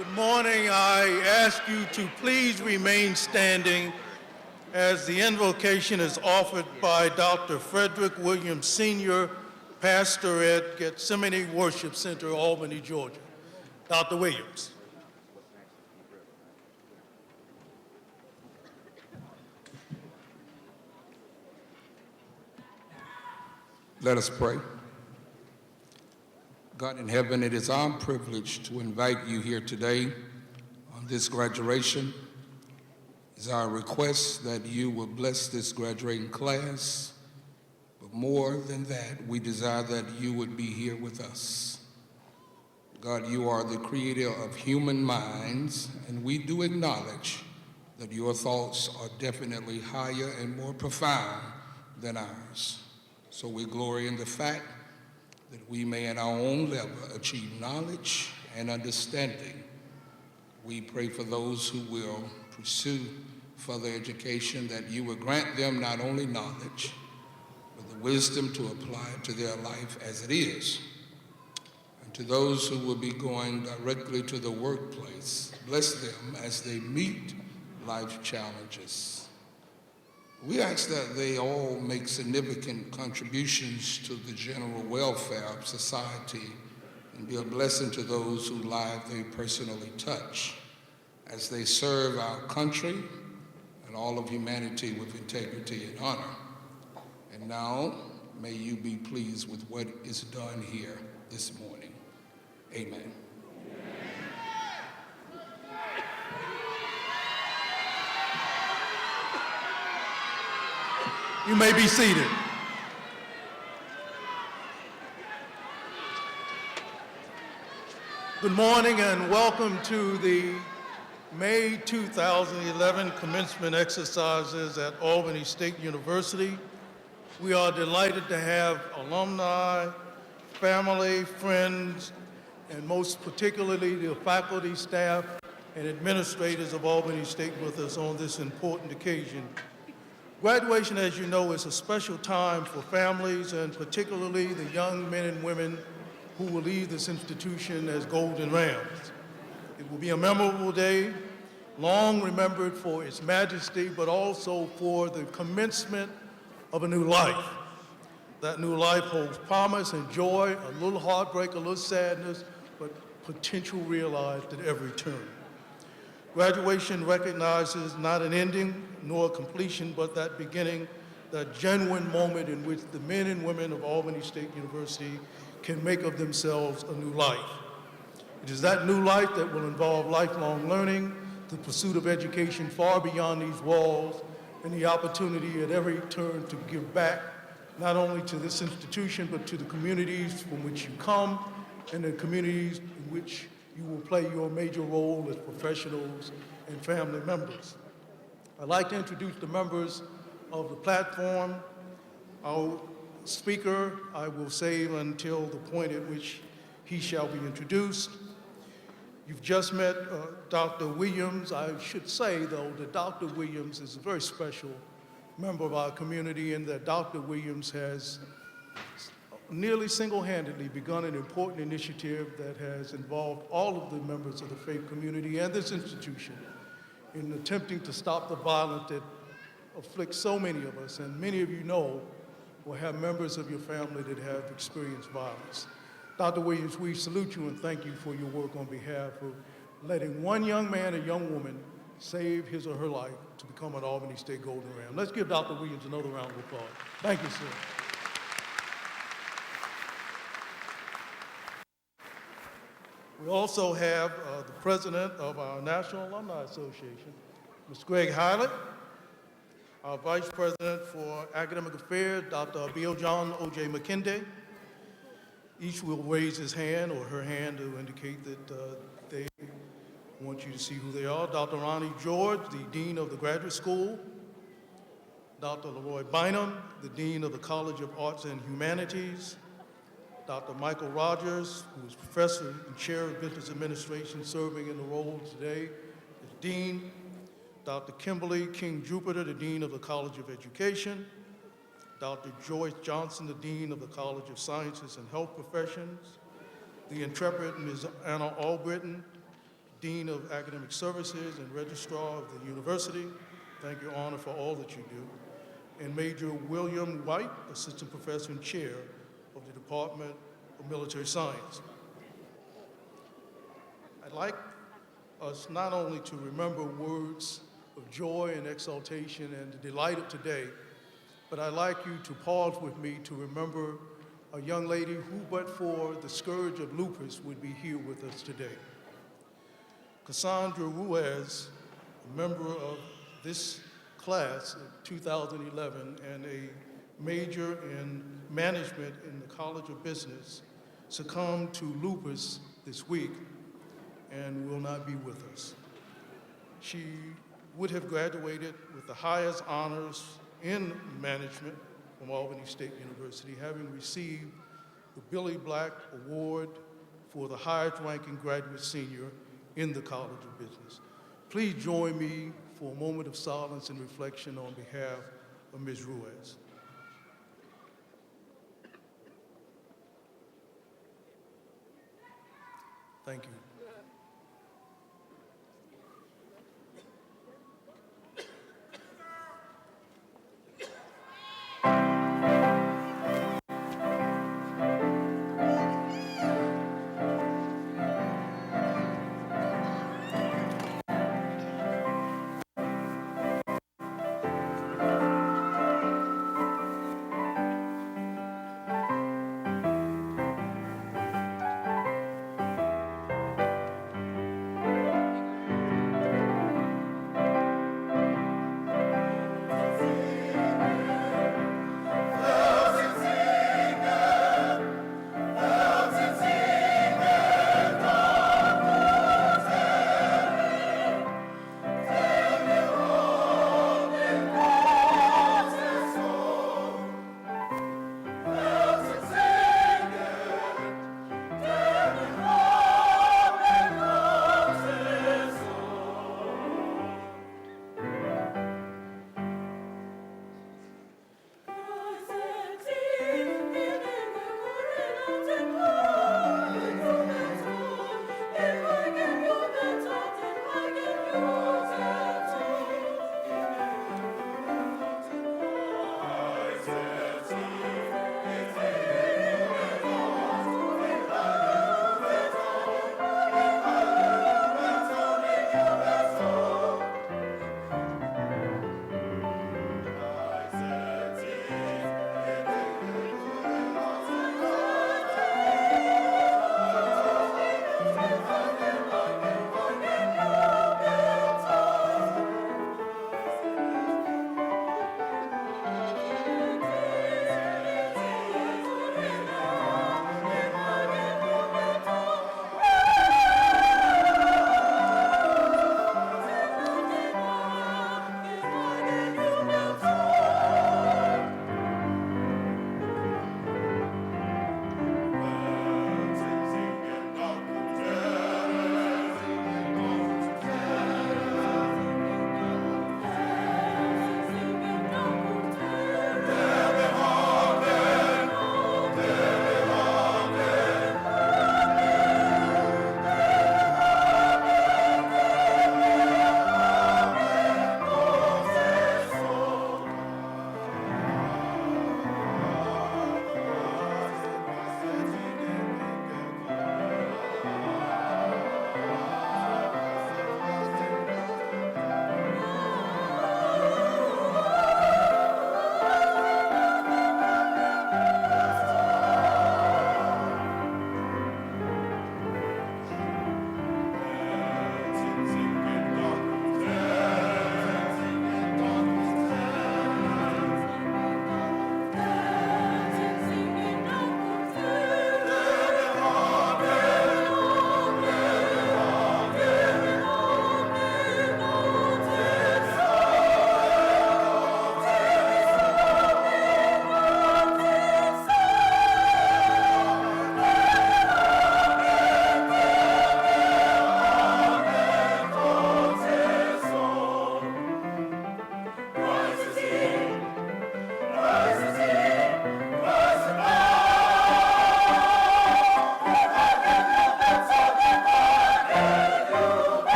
Good morning. I ask you to please remain standing as the invocation is offered by Dr. Frederick Williams, Sr., pastor at Gethsemane Worship Center, Albany, Georgia. Dr. Williams. Let us pray. God in heaven, it is our privilege to invite you here today on this graduation. It's our request that you will bless this graduating class, but more than that, we desire that you would be here with us. God, you are the creator of human minds, and we do acknowledge that your thoughts are definitely higher and more profound than ours. So we glory in the fact that we may at our own level achieve knowledge and understanding. We pray for those who will pursue further education, that you will grant them not only knowledge, but the wisdom to apply it to their life as it is. And to those who will be going directly to the workplace, bless them as they meet life challenges. We ask that they all make significant contributions to the general welfare of society and be a blessing to those whose lives they personally touch as they serve our country and all of humanity with integrity and honor. And now, may you be pleased with what is done here this morning. Amen. You may be seated. Good morning and welcome to the May 2011 commencement exercises at Albany State University. We are delighted to have alumni, family, friends, and most particularly the faculty, staff, and administrators of Albany State with us on this important occasion. Graduation, as you know, is a special time for families and particularly the young men and women who will leave this institution as golden rams. It will be a memorable day, long remembered for its majesty, but also for the commencement of a new life. That new life holds promise and joy, a little heartbreak, a little sadness, but potential realized at every turn. Graduation recognizes not an ending nor a completion, but that beginning, that genuine moment in which the men and women of Albany State University can make of themselves a new life. It is that new life that will involve lifelong learning, the pursuit of education far beyond these walls, and the opportunity at every turn to give back, not only to this institution, but to the communities from which you come and the communities in which you will play your major role as professionals and family members. I'd like to introduce the members of the platform. Our speaker, I will save until the point at which he shall be introduced. You've just met Dr. Williams. I should say, though, that Dr. Williams is a very special member of our community in that Dr. Williams has nearly single-handedly begun an important initiative that has involved all of the members of the faith community and this institution in attempting to stop the violence that afflicts so many of us, and many of you know or have members of your family that have experienced violence. Dr. Williams, we salute you and thank you for your work on behalf of letting one young man or young woman save his or her life to become an Albany State Golden Ram. Let's give Dr. Williams another round of applause. Thank you, sir. We also have the president of our National Alumni Association, Mr. Greg Hylett, our vice president for academic affairs, Dr. Bill John O.J. McKinday. Each will raise his hand or her hand to indicate that they want you to see who they are. Dr. Ronnie George, the dean of the graduate school. Dr. Leroy Bynum, the dean of the College of Arts and Humanities. Dr. Michael Rogers, who is professor and chair of business administration, serving in the role today as dean. Dr. Kimberly King Jupiter, the dean of the College of Education. Dr. Joyce Johnson, the dean of the College of Sciences and Health Professions. The intrepid Ms. Anna Albritton, Dean of Academic Services and Registrar of the University. Thank you, Honor, for all that you do. And Major William White, Assistant Professor and Chair of the Department of Military Science. I'd like us not only to remember words of joy and exaltation and the delight of today, but I'd like you to pause with me to remember a young lady who, but for the scourge of lupus, would be here with us today. Cassandra Ruiz, a member of this class of 2011 and a major in management in the College of Business, succumbed to lupus this week and will not be with us. She would have graduated with the highest honors in management from Albany State University, having received the Billy Black Award for the highest ranking graduate senior in the College of Business. Please join me for a moment of silence and reflection on behalf of Ms. Ruiz. Thank you.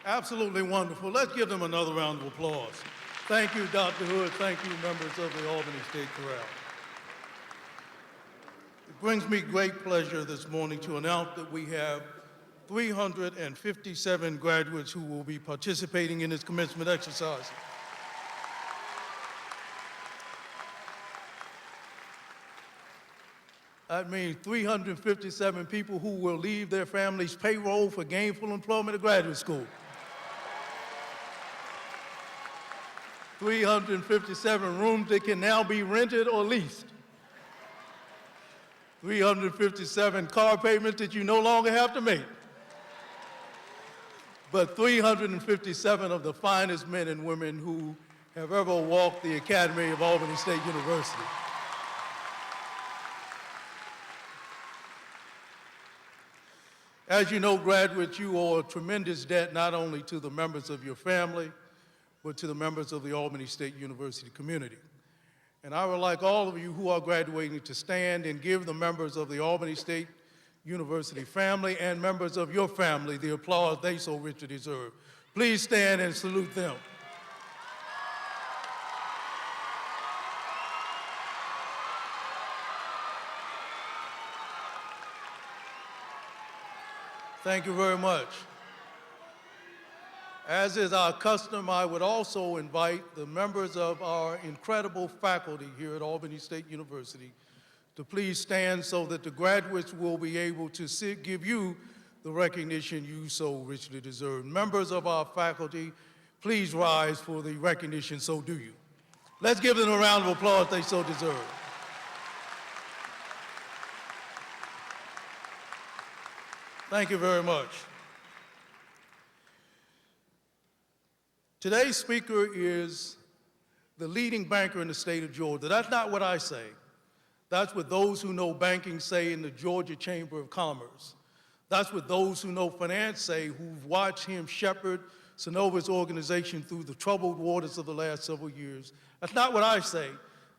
Absolutely wonderful. Let's give them another round of applause. Thank you, Dr. Hood. Thank you, members of the Albany State Chorale. It brings me great pleasure this morning to announce that we have 357 graduates who will be participating in this commencement exercise. That means 357 people who will leave their family's payroll for gainful employment at graduate school. 357 rooms that can now be rented or leased. 357 car payments that you no longer have to make. But 357 of the finest men and women who have ever walked the Academy of Albany State University. As you know, graduates, you owe a tremendous debt not only to the members of your family, but to the members of the Albany State University community. And I would like all of you who are graduating to stand and give the members of the Albany State University family and members of your family the applause they so richly deserve. Please stand and salute them. Thank you very much. As is our custom, I would also invite the members of our incredible faculty here at Albany State University to please stand so that the graduates will be able to give you the recognition you so richly deserve. Members of our faculty, please rise for the recognition, so do you. Let's give them a round of applause they so deserve. Thank you very much. Today's speaker is the leading banker in the state of Georgia. That's not what I say. That's what those who know banking say in the Georgia Chamber of Commerce. That's what those who know finance say, who've watched him shepherd Synovus organization through the troubled waters of the last several years. That's not what I say.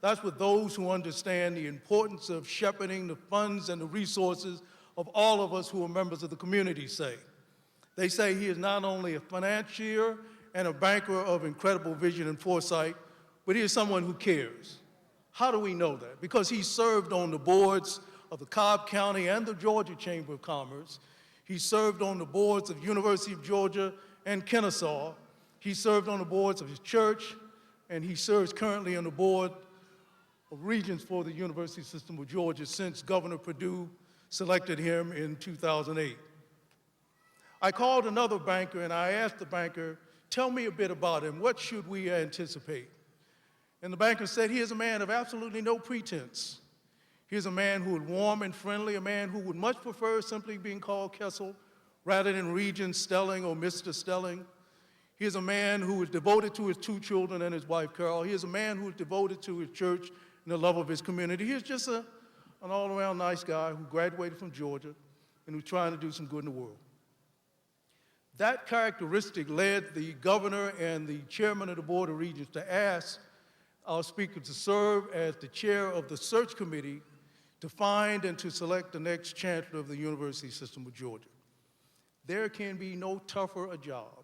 That's what those who understand the importance of shepherding the funds and the resources of all of us who are members of the community say. They say he is not only a financier and a banker of incredible vision and foresight, but he is someone who cares. How do we know that? Because he served on the boards of the Cobb County and the Georgia Chamber of Commerce. He served on the boards of University of Georgia and Kennesaw. He served on the boards of his church, and he serves currently on the board of Regents for the University System of Georgia since Governor Perdue selected him in 2008. I called another banker and I asked the banker, tell me a bit about him. What should we anticipate? And the banker said, he is a man of absolutely no pretense. He is a man who is warm and friendly, a man who would much prefer simply being called Kessel rather than Regent Stelling or Mr. Stelling. He is a man who is devoted to his two children and his wife, Carol. He is a man who is devoted to his church and the love of his community. He is just an all-around nice guy who graduated from Georgia and who's trying to do some good in the world. That characteristic led the governor and the chairman of the Board of Regents to ask our speaker to serve as the chair of the search committee to find and to select the next chancellor of the University System of Georgia. There can be no tougher a job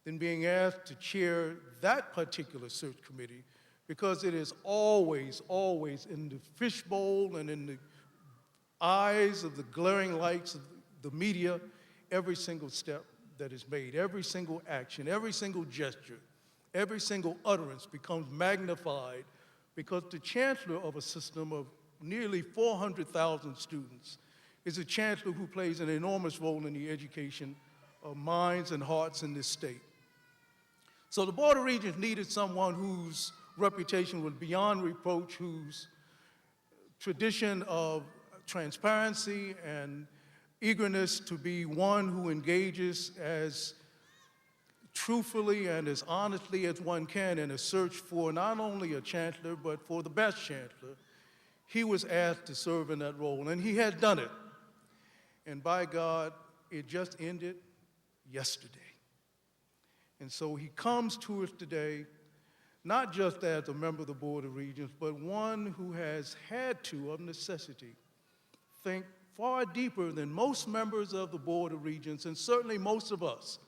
than being asked to chair that particular search committee, because it is always, always in the fishbowl and in the eyes of the glaring lights of the media, every single step that is made, every single action, every single gesture, every single utterance becomes magnified, because the chancellor of a system of nearly 400,000 students is a chancellor who plays an enormous role in the education of minds and hearts in this state. So the Board of Regents needed someone whose reputation was beyond reproach, whose tradition of transparency and eagerness to be one who engages as truthfully and as honestly as one can in a search for not only a chancellor, but for the best chancellor. He was asked to serve in that role, and he had done it. And by God, it just ended yesterday. And so he comes to us today, not just as a member of the Board of Regents, but one who has had to, of necessity, think far deeper than most members of the Board of Regents, and certainly most of us,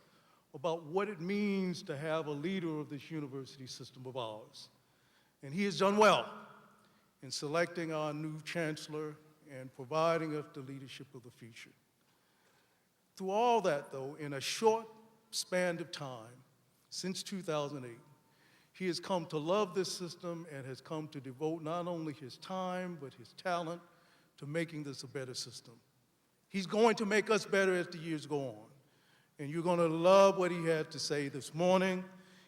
about what it means to have a leader of this university system of ours. And he has done well in selecting our new chancellor and providing us the leadership of the future. Through all that, though, in a short span of time, since 2008, he has come to love this system and has come to devote not only his time, but his talent to making this a better system. He's going to make us better as the years go on. And you're going to love what he had to say this morning.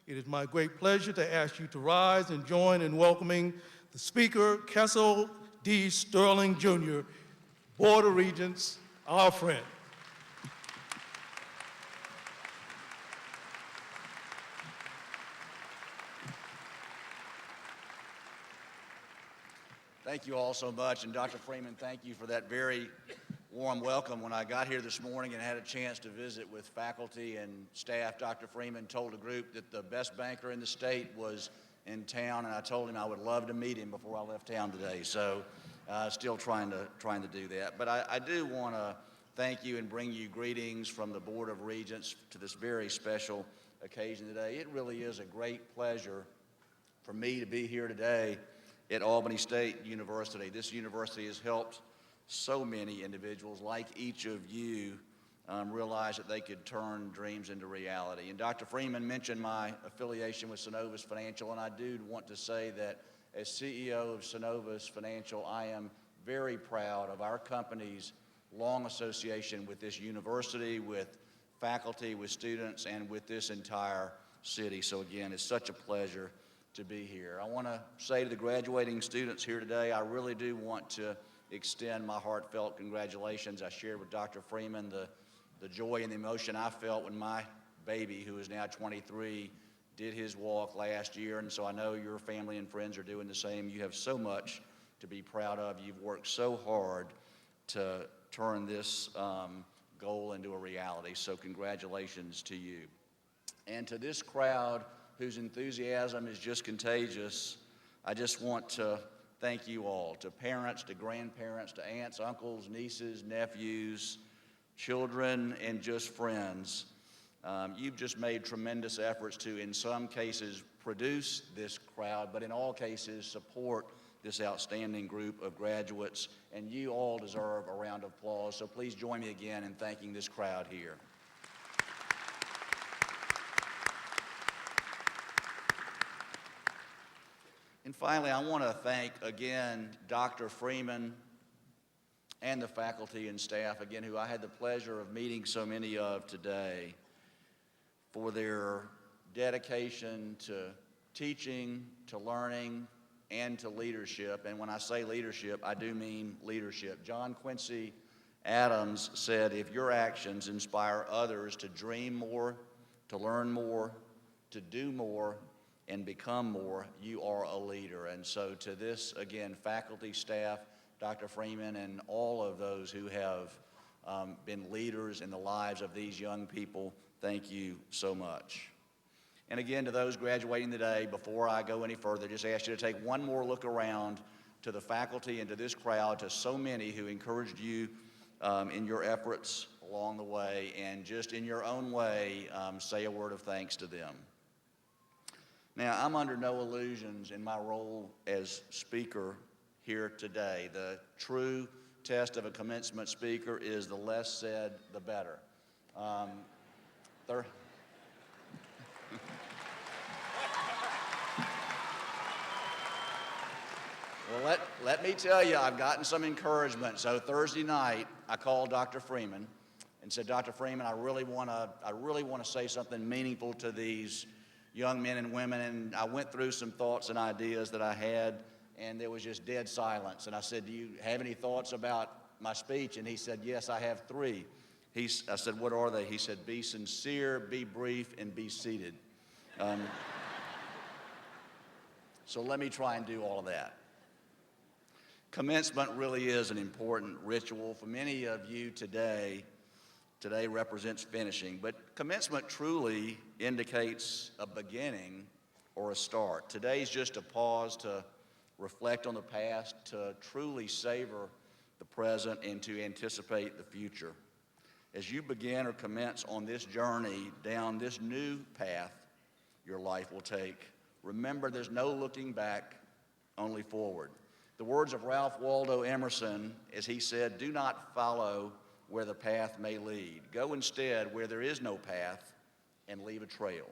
It is my great pleasure to ask you to rise and join in welcoming the Speaker, Kessel D. Stelling, Jr., Board of Regents, our friend. Thank you all so much, and Dr. Freeman, thank you for that very warm welcome. When I got here this morning and had a chance to visit with faculty and staff, Dr. Freeman told a group that the best banker in the state was in town, and I told him I would love to meet him before I left town today. So still trying to do that. But I do want to thank you and bring you greetings from the Board of Regents to this very special occasion today. It really is a great pleasure for me to be here today at Albany State University. This university has helped so many individuals like each of you realize that they could turn dreams into reality. And Dr. Freeman mentioned my affiliation with Synovus Financial, and I do want to say that as CEO of Synovus Financial, I am very proud of our company's long association with this university, with faculty, with students, and with this entire city. So again, it's such a pleasure to be here. I want to say to the graduating students here today, I really do want to extend my heartfelt congratulations. I shared with Dr. Freeman the joy and the emotion I felt when my baby, who is now 23, did his walk last year, and so I know your family and friends are doing the same. You have so much to be proud of. You've worked so hard to turn this goal into a reality, so congratulations to you. And to this crowd whose enthusiasm is just contagious, I just want to thank you all, to parents, to grandparents, to aunts, uncles, nieces, nephews, children, and just friends. You've just made tremendous efforts to, in some cases, produce this crowd, but in all cases, support this outstanding group of graduates, and you all deserve a round of applause. So please join me again in thanking this crowd here. And finally, I want to thank again Dr. Freeman and the faculty and staff, again, who I had the pleasure of meeting so many of today, for their dedication to teaching, to learning, and to leadership. And when I say leadership, I do mean leadership. John Quincy Adams said, if your actions inspire others to dream more, to learn more, to do more, and become more, you are a leader. And so to this, again, faculty, staff, Dr. Freeman, and all of those who have been leaders in the lives of these young people, thank you so much. And again, to those graduating today, before I go any further, just ask you to take one more look around to the faculty and to this crowd, to so many who encouraged you in your efforts along the way, and just in your own way, say a word of thanks to them. Now, I'm under no illusions in my role as speaker here today. The true test of a commencement speaker is the less said, the better. Well, let me tell you, I've gotten some encouragement. So Thursday night, I called Dr. Freeman and said, Dr. Freeman, I really want to say something meaningful to these young men and women, and I went through some thoughts and ideas that I had, and there was just dead silence. And I said, do you have any thoughts about my speech? And he said, yes, I have three. I said, what are they? He said, be sincere, be brief, and be seated. So let me try and do all of that. Commencement really is an important ritual. For many of you today represents finishing, but commencement truly indicates a beginning or a start. Today's just a pause to reflect on the past, to truly savor the present, and to anticipate the future. As you begin or commence on this journey down this new path your life will take, remember there's no looking back, only forward. The words of Ralph Waldo Emerson, as he said, do not follow where the path may lead. Go instead where there is no path and leave a trail.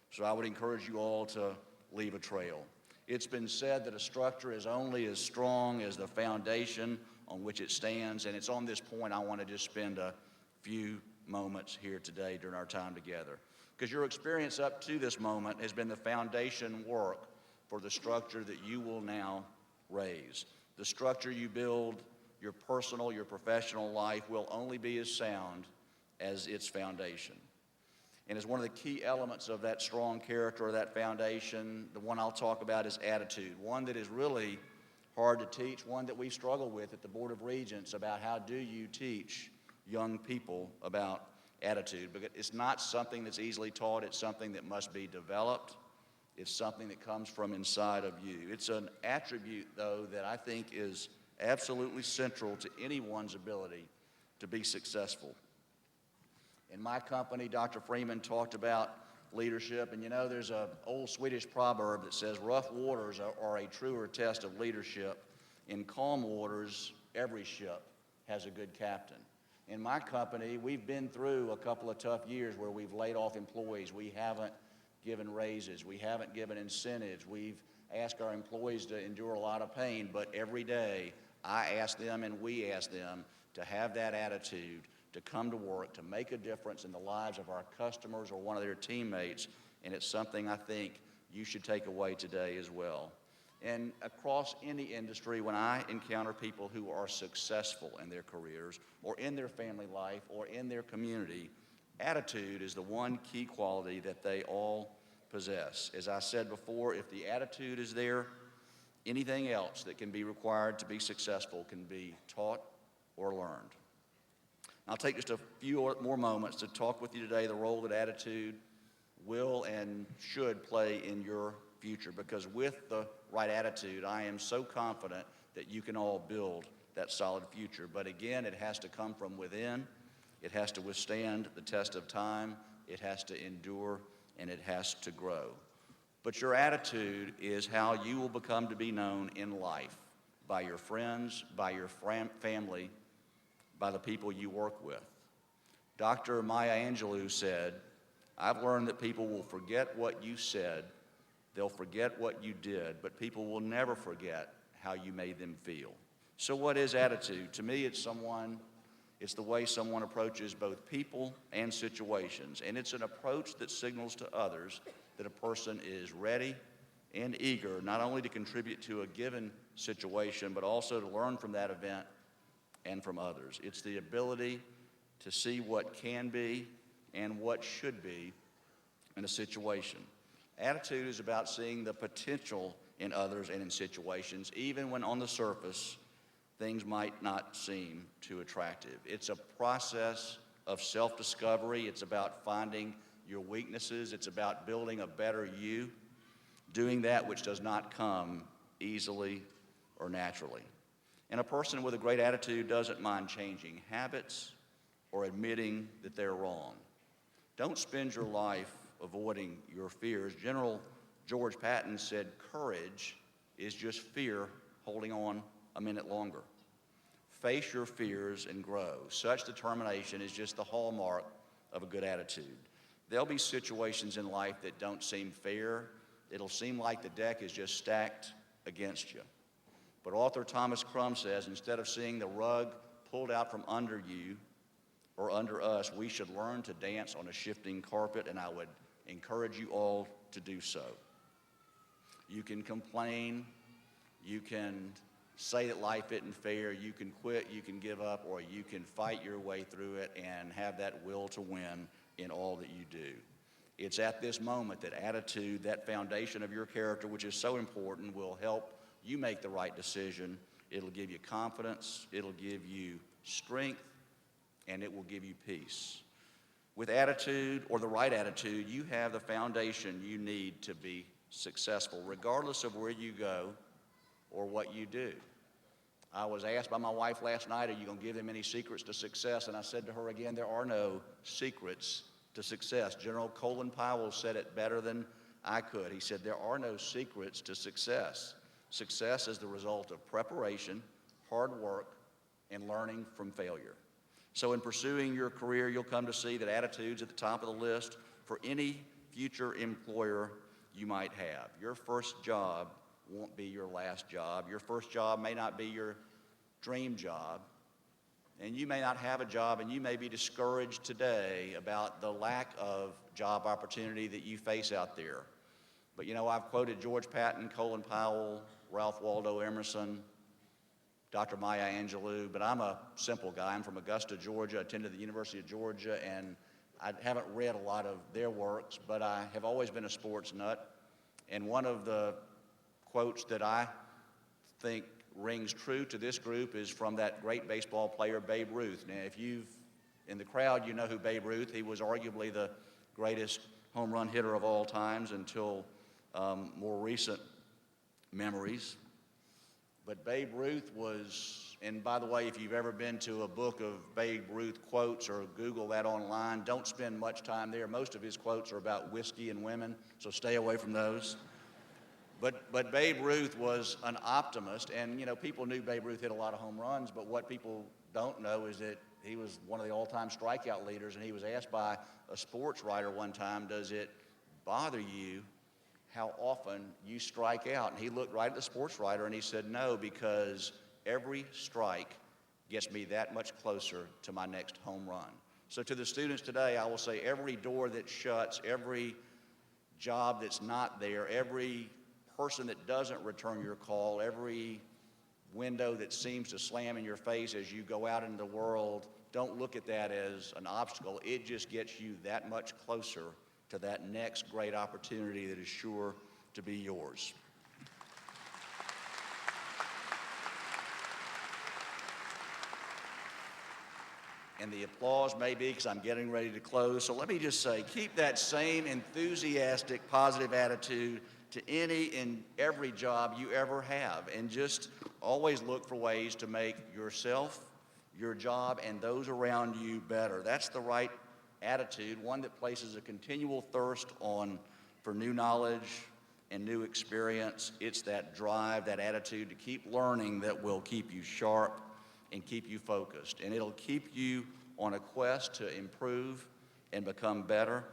So I would encourage you all to leave a trail. It's been said that a structure is only as strong as the foundation on which it stands, and it's on this point I want to just spend a few moments here today during our time together. Because your experience up to this moment has been the foundation work for the structure that you will now raise. The structure you build, your personal, your professional life will only be as sound as its foundation. And as one of the key elements of that strong character or that foundation, the one I'll talk about is attitude, one that is really hard to teach, one that we struggle with at the Board of Regents about how do you teach young people about attitude. Because it's not something that's easily taught, it's something that must be developed. It's something that comes from inside of you. It's an attribute, though, that I think is absolutely central to anyone's ability to be successful. In my company, Dr. Freeman talked about leadership, and you know there's an old Swedish proverb that says rough waters are a truer test of leadership. In calm waters, every ship has a good captain. In my company, we've been through a couple of tough years where we've laid off employees. We haven't given raises. We haven't given incentives. We've asked our employees to endure a lot of pain, but every day I ask them and we ask them to have that attitude, to come to work, to make a difference in the lives of our customers or one of their teammates, and it's something I think you should take away today as well. And across any industry, when I encounter people who are successful in their careers or in their family life or in their community, attitude is the one key quality that they all possess. As I said before, if the attitude is there, anything else that can be required to be successful can be taught or learned. I'll take just a few more moments to talk with you today the role that attitude will and should play in your future, because with the right attitude, I am so confident that you can all build that solid future. But again, it has to come from within. It has to withstand the test of time, it has to endure, and it has to grow. But your attitude is how you will become to be known in life by your friends, by your family, by the people you work with. Dr. Maya Angelou said, I've learned that people will forget what you said, they'll forget what you did, but people will never forget how you made them feel. So what is attitude? To me, it's the way someone approaches both people and situations, and it's an approach that signals to others that a person is ready and eager not only to contribute to a given situation, but also to learn from that event and from others. It's the ability to see what can be and what should be in a situation. Attitude is about seeing the potential in others and in situations, even when on the surface things might not seem too attractive. It's a process of self-discovery. It's about finding your weaknesses. It's about building a better you, doing that which does not come easily or naturally. And a person with a great attitude doesn't mind changing habits or admitting that they're wrong. Don't spend your life avoiding your fears. General George Patton said, courage is just fear holding on a minute longer. Face your fears and grow. Such determination is just the hallmark of a good attitude. There'll be situations in life that don't seem fair. It'll seem like the deck is just stacked against you. But author Thomas Crum says, instead of seeing the rug pulled out from under you or under us, we should learn to dance on a shifting carpet, and I would encourage you all to do so. You can complain, you can say that life isn't fair, you can quit, you can give up, or you can fight your way through it and have that will to win in all that you do. It's at this moment that attitude, that foundation of your character, which is so important, will help you make the right decision. It'll give you confidence, it'll give you strength, and it will give you peace. With attitude, or the right attitude, you have the foundation you need to be successful, regardless of where you go or what you do. I was asked by my wife last night, are you going to give them any secrets to success? And I said to her again, there are no secrets to success. General Colin Powell said it better than I could. He said, there are no secrets to success. Success is the result of preparation, hard work, and learning from failure. So in pursuing your career, you'll come to see that attitude's at the top of the list for any future employer you might have. Your first job won't be your last job. Your first job may not be your dream job. And you may not have a job, and you may be discouraged today about the lack of job opportunity that you face out there. But you know, I've quoted George Patton, Colin Powell, Ralph Waldo Emerson, Dr. Maya Angelou, but I'm a simple guy. I'm from Augusta, Georgia, attended the University of Georgia, and I haven't read a lot of their works, but I have always been a sports nut. And one of the quotes that I think rings true to this group is from that great baseball player, Babe Ruth. Now, if you've, in the crowd, you know who Babe Ruth, he was arguably the greatest home run hitter of all times until more recent memories. But Babe Ruth was, and by the way, if you've ever been to a book of Babe Ruth quotes or Google that online, don't spend much time there. Most of his quotes are about whiskey and women, so stay away from those. But Babe Ruth was an optimist, and you know, people knew Babe Ruth hit a lot of home runs, but what people don't know is that he was one of the all-time strikeout leaders, and he was asked by a sports writer one time, does it bother you how often you strike out? And he looked right at the sports writer and he said, no, because every strike gets me that much closer to my next home run. So to the students today, I will say every door that shuts, every job that's not there, every person that doesn't return your call, every window that seems to slam in your face as you go out into the world, don't look at that as an obstacle. It just gets you that much closer to that next great opportunity that is sure to be yours. And the applause may be because I'm getting ready to close. So let me just say, keep that same enthusiastic, positive attitude to any and every job you ever have. And just always look for ways to make yourself, your job, and those around you better. That's the right attitude, one that places a continual thirst for new knowledge and new experience. It's that drive, that attitude to keep learning that will keep you sharp and keep you focused. And it'll keep you on a quest to improve and become better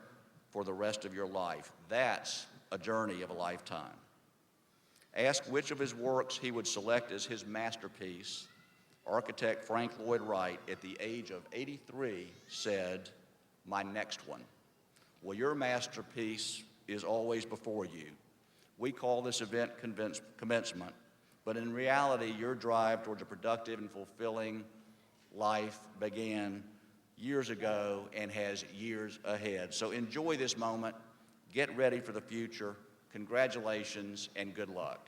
for the rest of your life. That's a journey of a lifetime. Ask which of his works he would select as his masterpiece. Architect Frank Lloyd Wright, at the age of 83, said, my next one. Well, your masterpiece is always before you. We call this event Commencement, but in reality, your drive towards a productive and fulfilling life began years ago and has years ahead. So enjoy this moment, get ready for the future. Congratulations and good luck.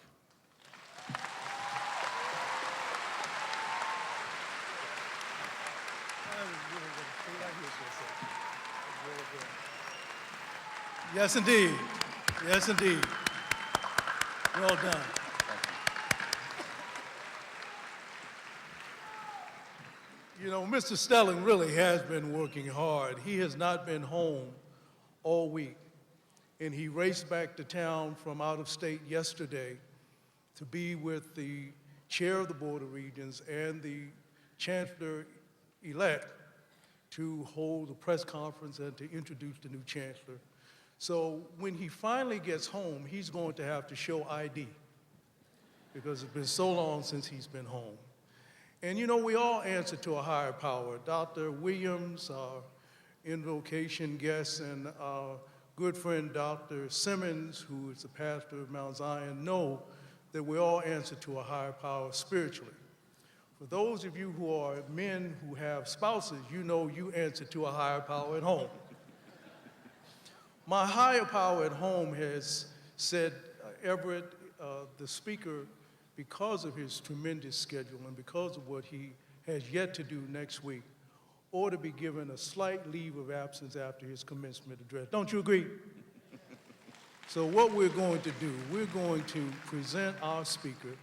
Yes, indeed. Yes, indeed. Well done. You know, Mr. Stelling really has been working hard. He has not been home all week, and he raced back to town from out of state yesterday to be with the chair of the Board of Regents and the chancellor-elect to hold a press conference and to introduce the new chancellor. So when he finally gets home, he's going to have to show ID because it's been so long since he's been home. And you know, we all answer to a higher power. Dr. Williams, our invocation guest, and our good friend Dr. Simmons, who is the pastor of Mount Zion, know that we all answer to a higher power spiritually. For those of you who are men who have spouses, you know you answer to a higher power at home. My higher power at home has said, Everett, the speaker, because of his tremendous schedule and because of what he has yet to do next week, ought to be given a slight leave of absence after his commencement address. Don't you agree? So what we're going to do, we're going to present our speaker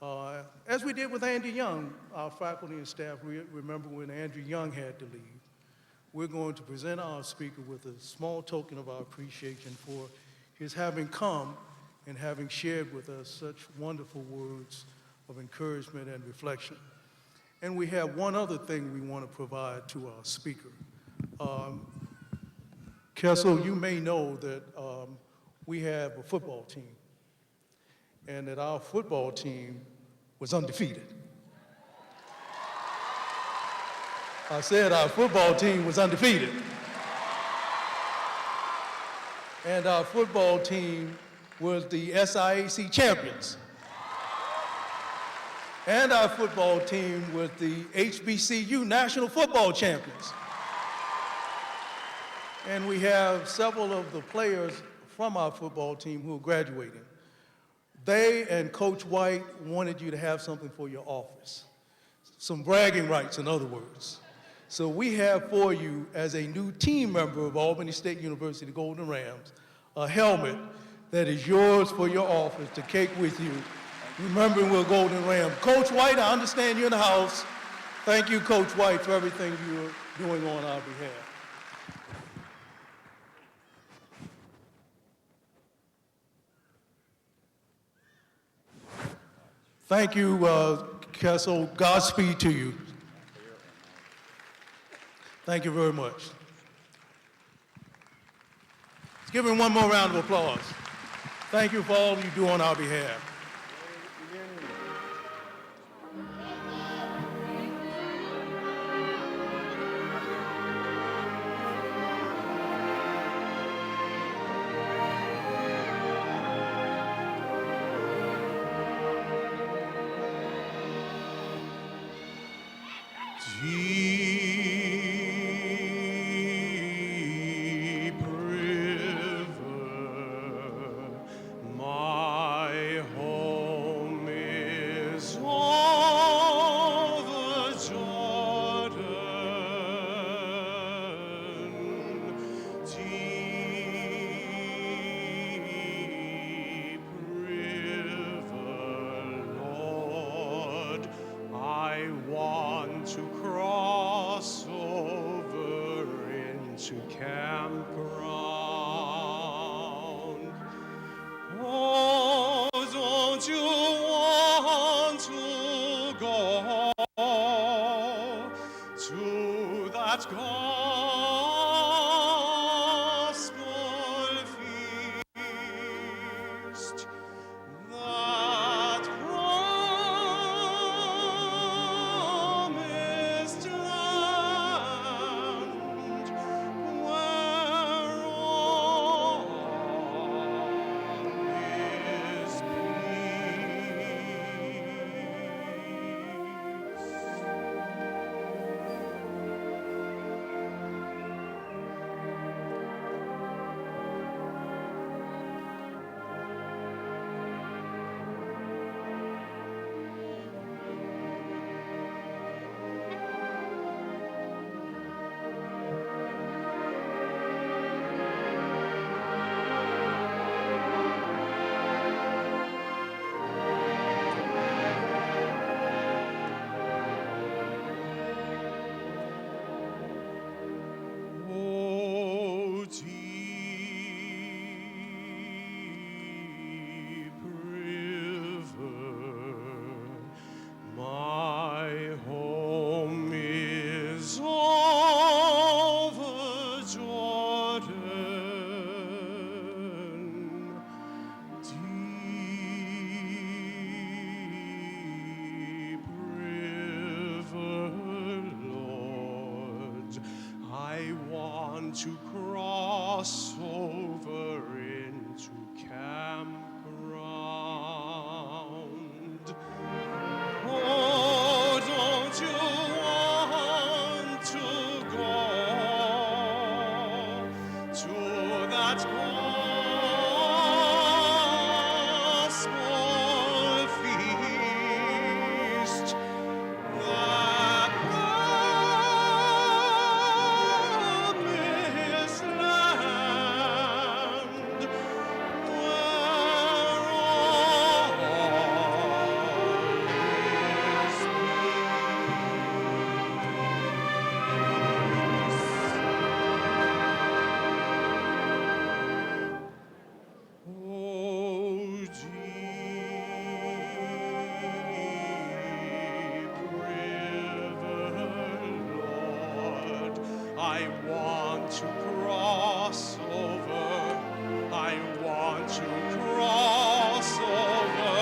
As we did with Andrew Young, our faculty and staff, remember when Andrew Young had to leave. We're going to present our speaker with a small token of our appreciation for his having come and having shared with us such wonderful words of encouragement and reflection. And we have one other thing we want to provide to our speaker. Kessel, you may know that we have a football team, and that our football team was undefeated. I said our football team was undefeated. And our football team was the SIAC champions. And our football team was the HBCU National Football Champions. And we have several of the players from our football team who are graduating. They and Coach White wanted you to have something for your office. Some bragging rights, in other words. So we have for you, as a new team member of Albany State University Golden Rams, a helmet that is yours for your office to take with you, remembering we're Golden Rams. Coach White, I understand you're in the house. Thank you, Coach White, for everything you're doing on our behalf. Thank you, Kessel. Godspeed to you. Thank you very much. Let's give him one more round of applause. Thank you for all you do on our behalf. Deep river, my home is on the Jordan. Deep river, Lord, I want to cross over into campground. Oh, don't you want to go to that gospel feast? That promised land where all is Oh, deep river, my home is over Jordan. Deep river, Lord, I want to cross over into campground. Oh, don't you want to go to that gospel feast? That promised land want to cross over. I want to cross over.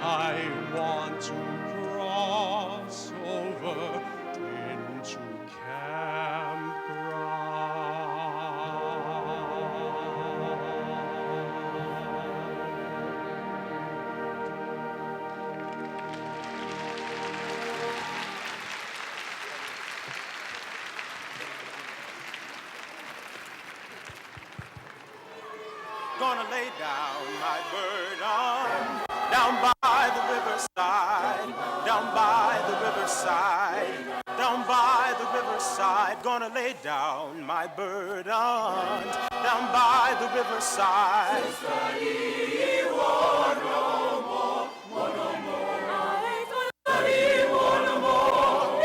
I want to cross over into campground. Gonna lay down my burden down by the riverside, down by the riverside, down by the riverside. Gonna lay down my burden down by the riverside. Study one no more, one no more. Study one no more.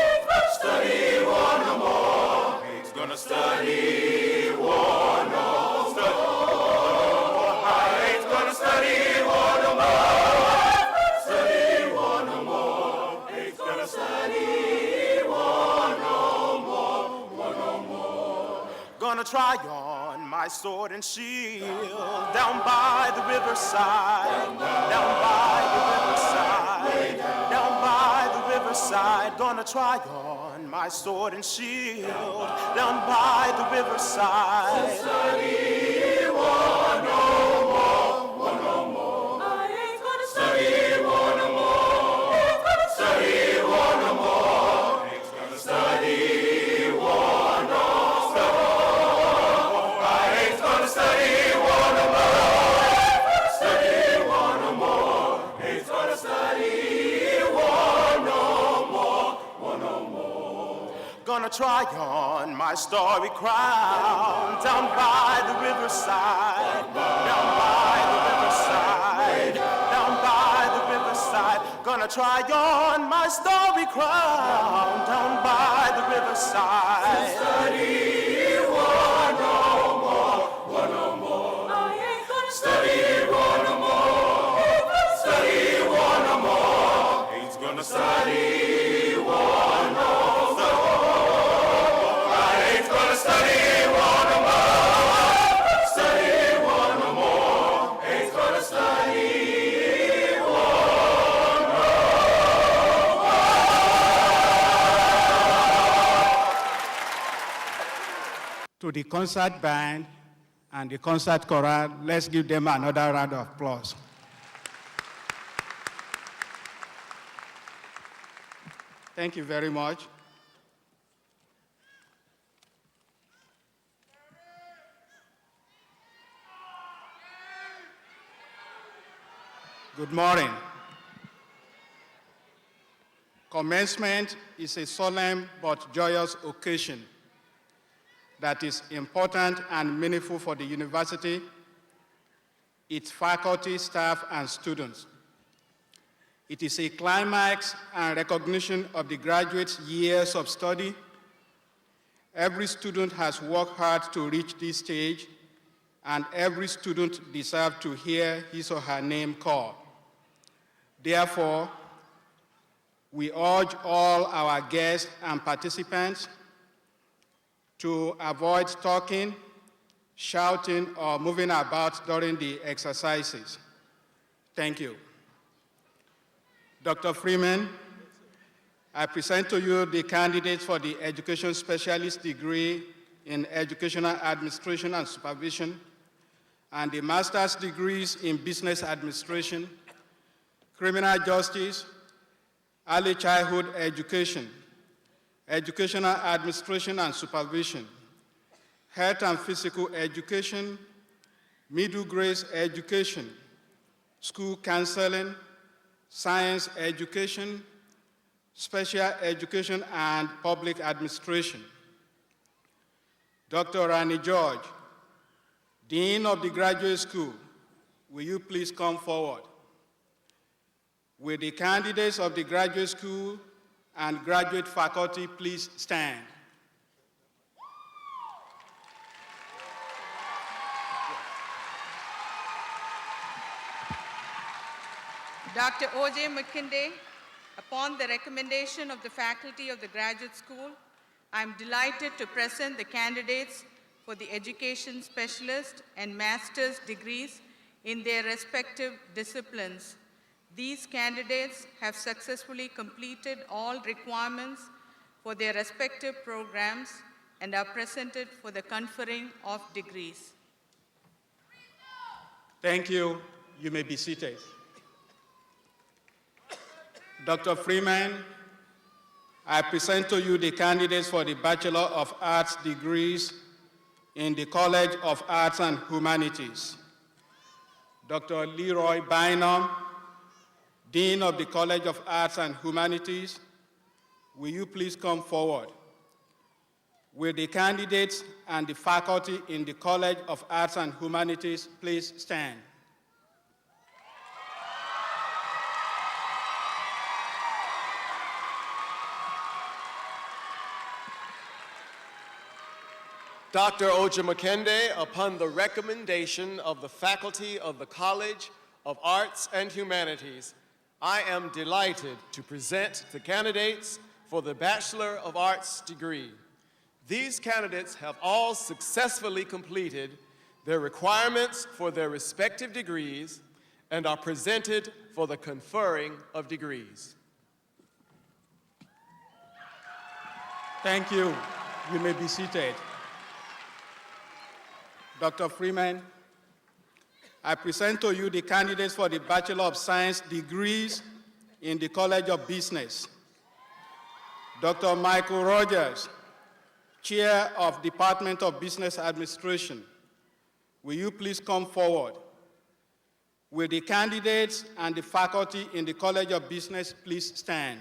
Study one no more. He's gonna study one no more. Study one no more. Study one no more. He's gonna study one no more. One no more. Gonna try on my sword and shield down by the riverside. Down by the riverside. Down by the riverside. Gonna try on my sword and shield down by the riverside. Study one no more. Study one no more. Study one no more. He's gonna study one no more. He's gonna study one no more. Study one no more. He's gonna study one no more. One no more. Gonna try on my starry crown down by the riverside. Down by the riverside. Down by the riverside. Gonna try on my starry crown down by the riverside. Study one no more, one no more. I ain't gonna study one no more. Study one no more. He's gonna study one no more. I ain't gonna study one no more. Study one no more. He's gonna study. To the concert band and the concert chorale, let's give them another round of applause. Thank you very much. Good morning. Commencement is a solemn but joyous occasion that is important and meaningful for the university, its faculty, staff, and students. It is a climax and recognition of the graduates' years of study. Every student has worked hard to reach this stage, and every student deserves to hear his or her name called. Therefore, we urge all our guests and participants to avoid talking, shouting, or moving about during the exercises. Thank you. Dr. Freeman, I present to you the candidates for the Education Specialist degree in Educational Administration and Supervision, and the Master's degrees in Business Administration, Criminal Justice, Early Childhood Education, Educational Administration and Supervision, Health and Physical Education, Middle Grade Education, School Counseling, Science Education, Special Education, and Public Administration. Dr. Rani George, Dean of the Graduate School, will you please come forward? Will the candidates of the Graduate School and graduate faculty please stand? Dr. O.J. McKinday, upon the recommendation of the faculty of the Graduate School, I'm delighted to present the candidates for the Education Specialist and Master's degrees in their respective disciplines. These candidates have successfully completed all requirements for their respective programs and are presented for the conferring of degrees. Thank you. You may be seated. Dr. Freeman, I present to you the candidates for the Bachelor of Arts degrees in the College of Arts and Humanities. Dr. Leroy Bynum, Dean of the College of Arts and Humanities, will you please come forward? Will the candidates and the faculty in the College of Arts and Humanities please stand? Dr. Oja Makende, upon the recommendation of the faculty of the College of Arts and Humanities, I am delighted to present the candidates for the Bachelor of Arts degree. These candidates have all successfully completed their requirements for their respective degrees and are presented for the conferring of degrees. Thank you. You may be seated. Dr. Freeman, I present to you the candidates for the Bachelor of Science degrees in the College of Business. Dr. Michael Rogers, Chair of Department of Business Administration, will you please come forward? Will the candidates and the faculty in the College of Business please stand?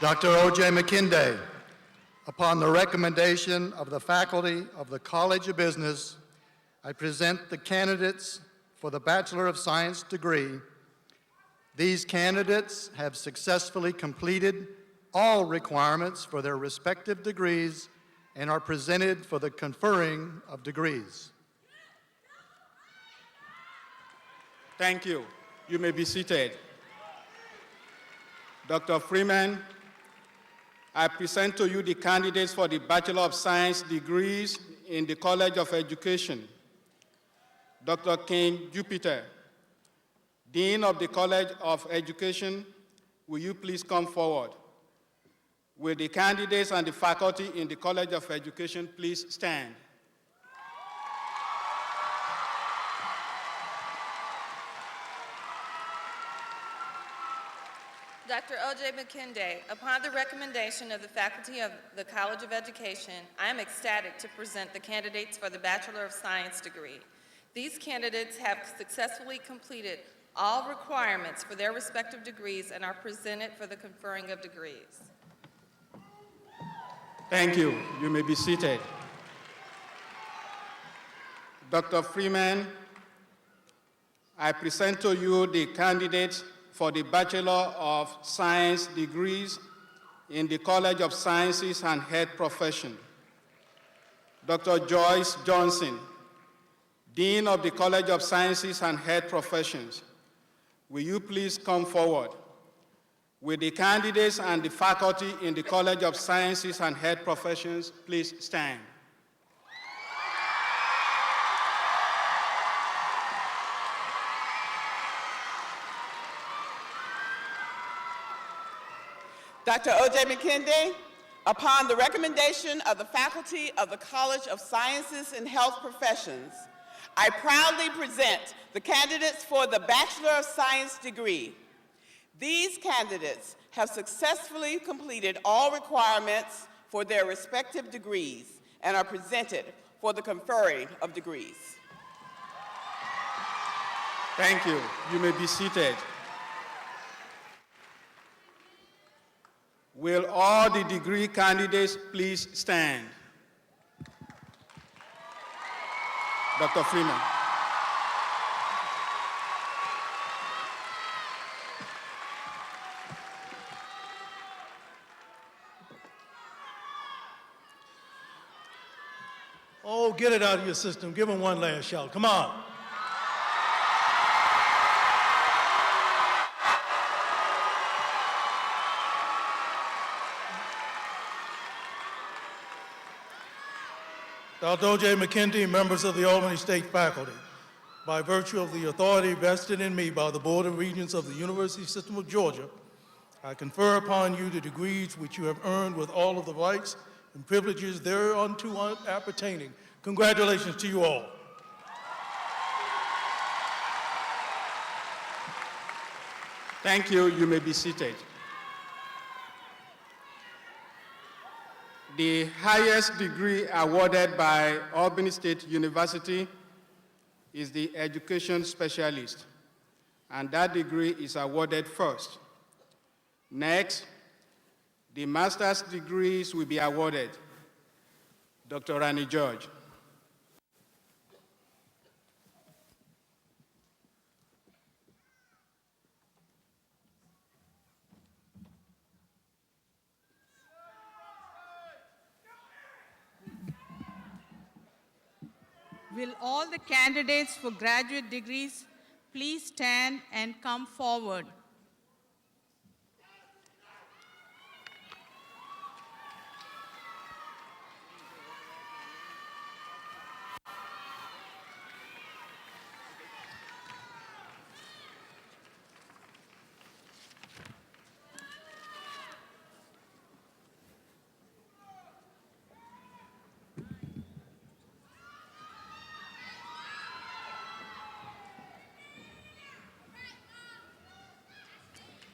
Dr. O.J. McKinday, upon the recommendation of the faculty of the College of Business, I present the candidates for the Bachelor of Science degree. These candidates have successfully completed all requirements for their respective degrees and are presented for the conferring of degrees. Thank you. You may be seated. Dr. Freeman, I present to you the candidates for the Bachelor of Science degrees in the College of Education. Dr. King Jupiter, Dean of the College of Education, will you please come forward? Will the candidates and the faculty in the College of Education please stand? Dr. O.J. McKinday, upon the recommendation of the faculty of the College of Education, I am ecstatic to present the candidates for the Bachelor of Science degree. These candidates have successfully completed all requirements for their respective degrees and are presented for the conferring of degrees. Thank you. You may be seated. Dr. Freeman, I present to you the candidates for the Bachelor of Science degrees in the College of Sciences and Health Profession. Dr. Joyce Johnson, Dean of the College of Sciences and Health Professions, will you please come forward? Will the candidates and the faculty in the College of Sciences and Health Professions please stand? Dr. O.J. McKinday, upon the recommendation of the faculty of the College of Sciences and Health Professions, I proudly present the candidates for the Bachelor of Science degree. These candidates have successfully completed all requirements for their respective degrees and are presented for the conferring of degrees. Thank you. You may be seated. Will all the degree candidates please stand? Dr. Freeman. Oh, get it out of your system. Give them one last shout. Come on. Dr. O.J. McKinday, members of the Albany State faculty, by virtue of the authority vested in me by the Board of Regents of the University System of Georgia, I confer upon you the degrees which you have earned with all of the rights and privileges thereunto appertaining. Congratulations to you all. Thank you. You may be seated. The highest degree awarded by Albany State University is the Education Specialist, and that degree is awarded first. Next, the master's degrees will be awarded. Dr. Rani George. Will all the candidates for graduate degrees please stand and come forward?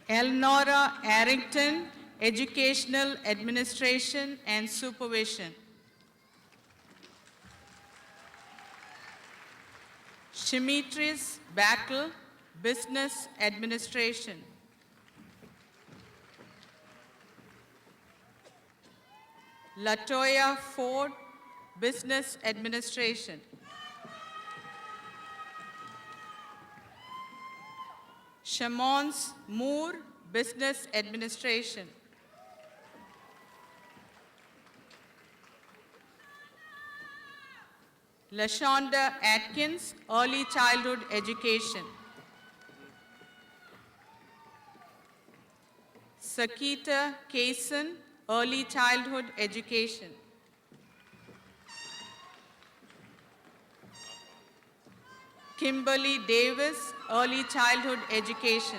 Elnora Arrington, Educational Administration and Supervision. Shimitris Battle, Business Administration. Latoya Ford, Business Administration. Shamons Moore, Business Administration. Lashonda Atkins, Early Childhood Education. Sakita Kaysen, Early Childhood Education. Kimberly Davis, Early Childhood Education.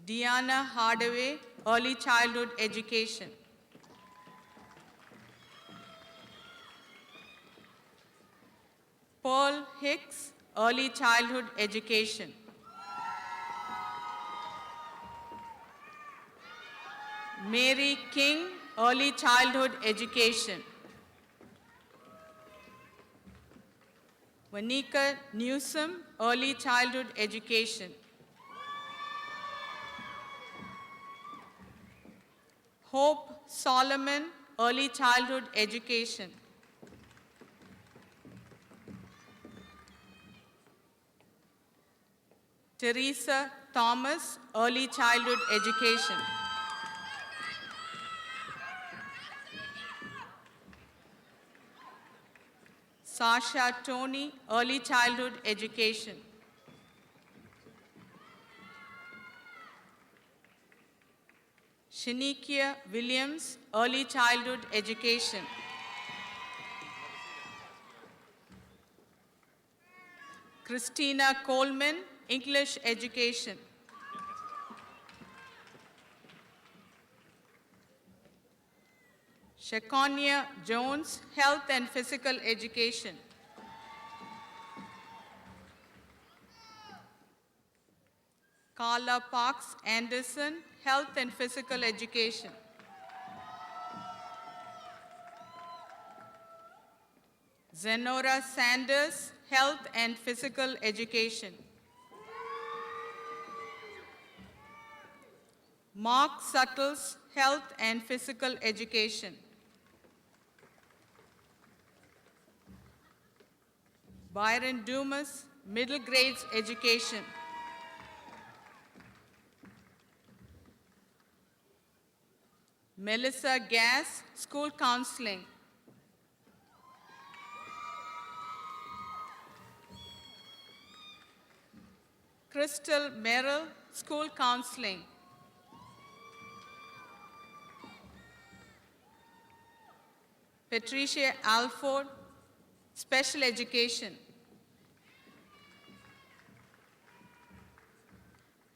Deanna Hardaway, Early Childhood Education. Pearl Hicks, Early Childhood Education. Mary King, Early Childhood Education. Vanika Newsom, Early Childhood Education. Hope Solomon, Early Childhood Education. Teresa Thomas, Early Childhood Education. Sasha Tony, Early Childhood Education. Shanikia Williams, Early Childhood Education. Christina Coleman, English Education. Shekonia Jones, Health and Physical Education. Carla Parks Anderson, Health and Physical Education. Zenora Sanders, Health and Physical Education. Mark Suttles, Health and Physical Education. Byron Dumas, Middle Grades Education. Melissa Gass, School Counseling. Crystal Merrill, School Counseling. Patricia Alford, Special Education.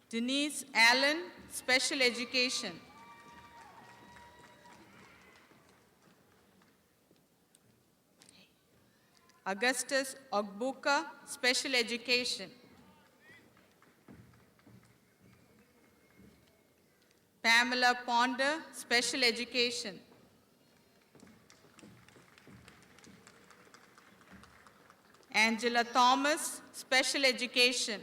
Denise Allen, Special Education. Augustus Ogbuka, Special Education. Pamela Ponder, Special Education. Angela Thomas, Special Education.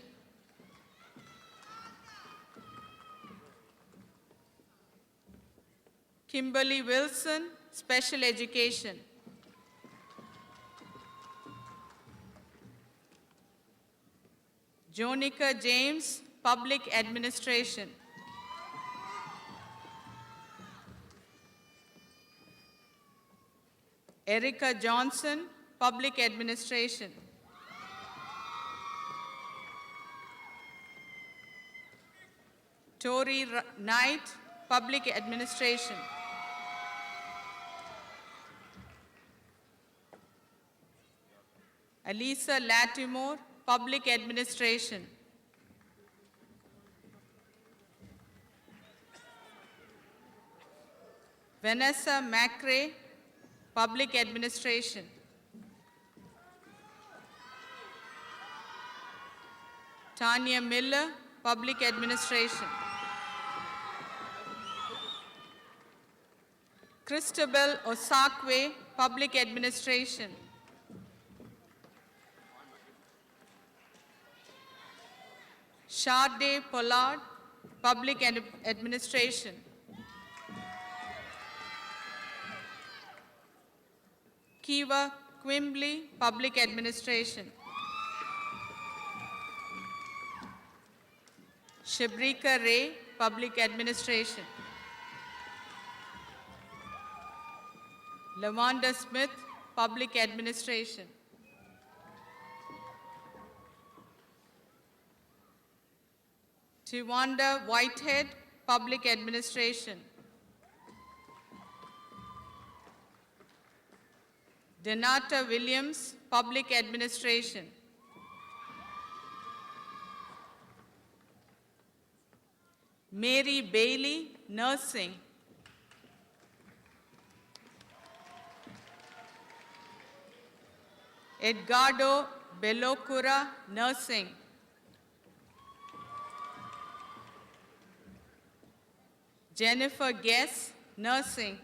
Kimberly Wilson, Special Education. Jonica James, Public Administration. Erica Johnson, Public Administration. Tori Knight, Public Administration. Alisa Latimore, Public Administration. Vanessa McRae, Public Administration. Tanya Miller, Public Administration. Christabel Osakwe, Public Administration. Sade Pollard, Public Administration. Kiva Quimbley, Public Administration. Shabrika Ray, Public Administration. Lavanda Smith, Public Administration. Tiwanda Whitehead, Public Administration. Denata Williams, Public Administration. Mary Bailey, Nursing. Edgardo Belocura, Nursing. Jennifer Guess, Nursing.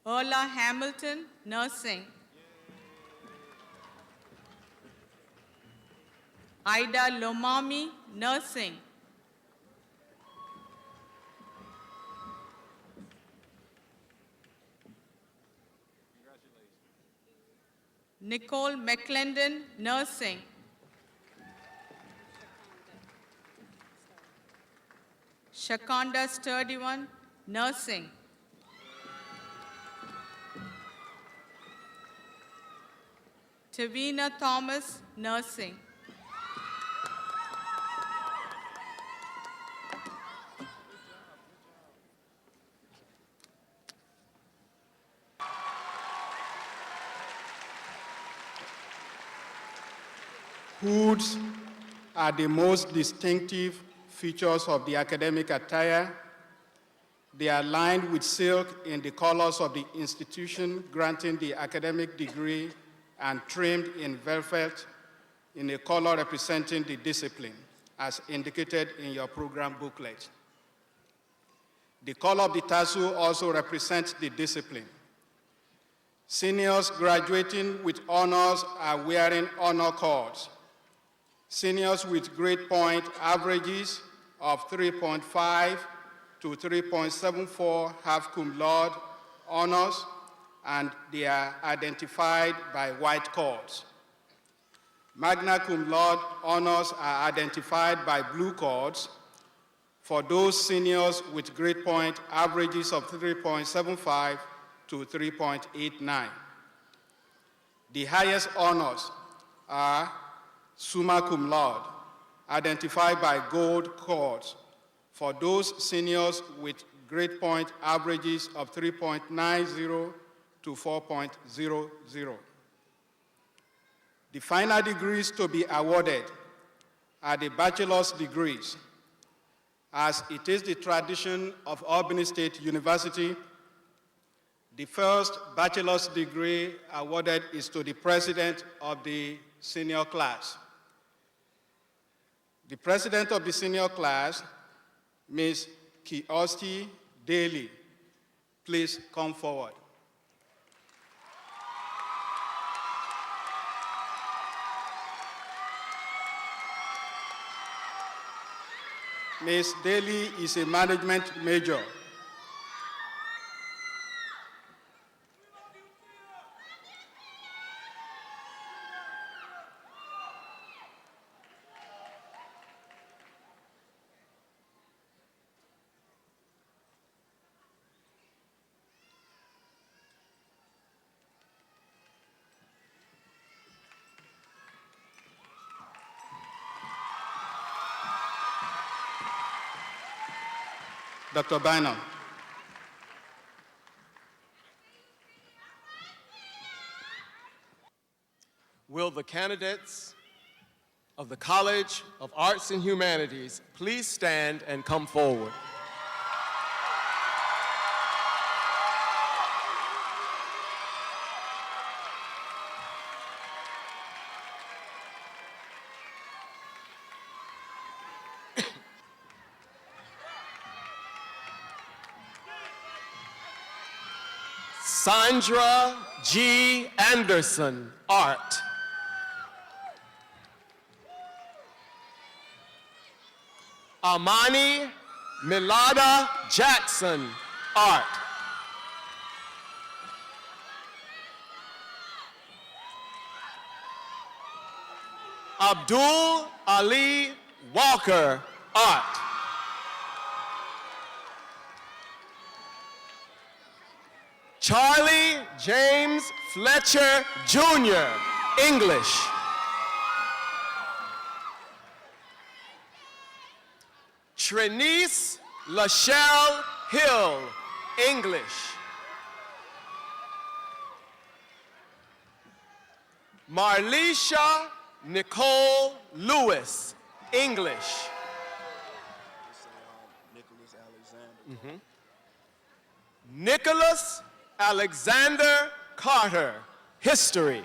Ola Hamilton, Nursing. Ida Lomami, Nursing. Nicole McClendon, Nursing. Shakanda Sturdyone, Nursing. Tavina Thomas, Nursing. Hoods are the most distinctive features of the academic attire. They are lined with silk in the colors of the institution granting the academic degree and trimmed in velvet in a color representing the discipline, as indicated in your program booklet. The color of the tassel also represents the discipline. Seniors graduating with honors are wearing honor cords. Seniors with grade point averages of 3.5 to 3.74 have cum laude honors, and they are identified by white cords. Magna cum laude honors are identified by blue cords for those seniors with grade point averages of 3.75 to 3.89. The highest honors are summa cum laude, identified by gold cords for those seniors with grade point averages of 3.90 to 4.00. The final degrees to be awarded are the bachelor's degrees, as it is the tradition of Albany State University. The first bachelor's degree awarded is to the president of the senior class. The president of the senior class, Ms. Kiosti Daly, please come forward. Ms. Daly is a management major. Dr. Bynum. Will the candidates of the College of Arts and Humanities please stand and come forward? Sandra G. Anderson, Art. Amani Milada Jackson, Art. Abdul Ali Walker, Art. Charlie James Fletcher, Jr., English. Trinice Lachelle Hill, English. Marlisha Nicole Lewis, English. Nicholas Alexander Carter, History.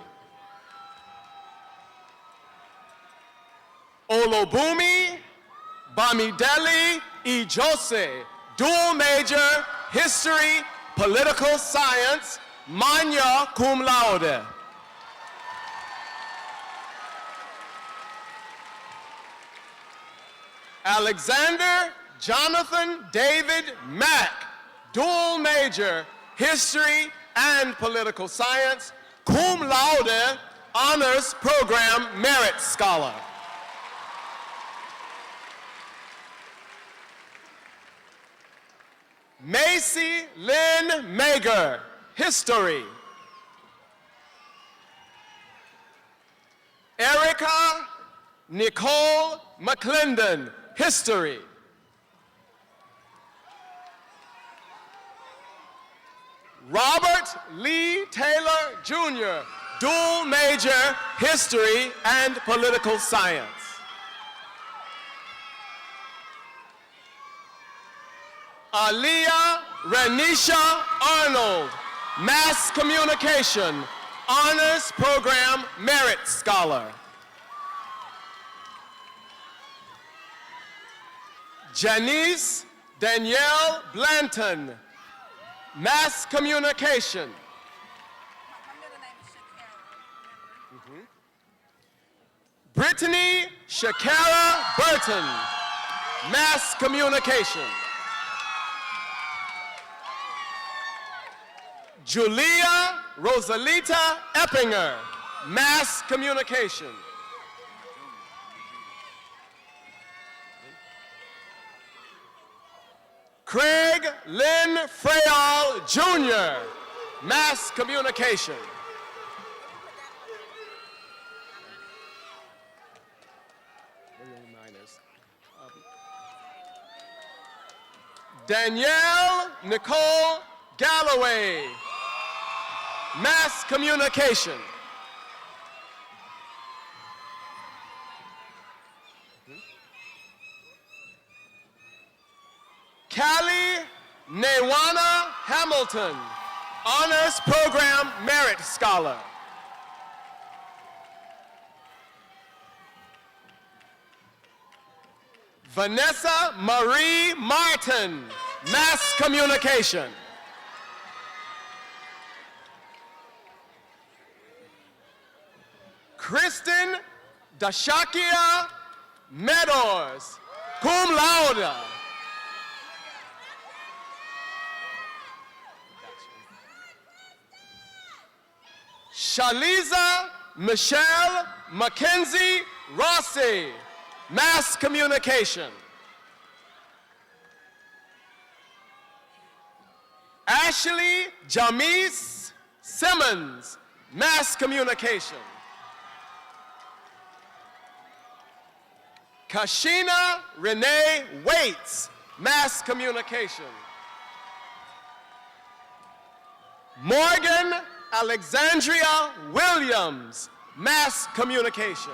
Olobumi Bamidele Ijose, dual major, History, Political Science, magna cum laude. Alexander Jonathan David Mack, dual major, History and Political Science, cum laude, honors program merit scholar. Macy Lynn Mager, History. Erica Nicole McClendon, History. Robert Lee Taylor, Jr., dual major, History and Political Science. Aliyah Renisha Arnold, Mass Communication, Honors Program Merit Scholar. Janice Danielle Blanton, Mass Communication. Brittany Shakara Burton, Mass Communication. Julia Rosalita Eppinger, Mass Communication. Craig Lynn Frayall, Jr., Mass Communication. Danielle Nicole Galloway, Mass Communication. Callie Newana Hamilton, Honors Program Merit Scholar. Vanessa Marie Martin, Mass Communication. Kristen Dashakia Meadows, cum laude. Shaliza Michelle Mackenzie Rossi, Mass Communication. Ashley Jamise Simmons, Mass Communication. Kashina Renee Waits, Mass Communication. Morgan Alexandria Williams, Mass Communication.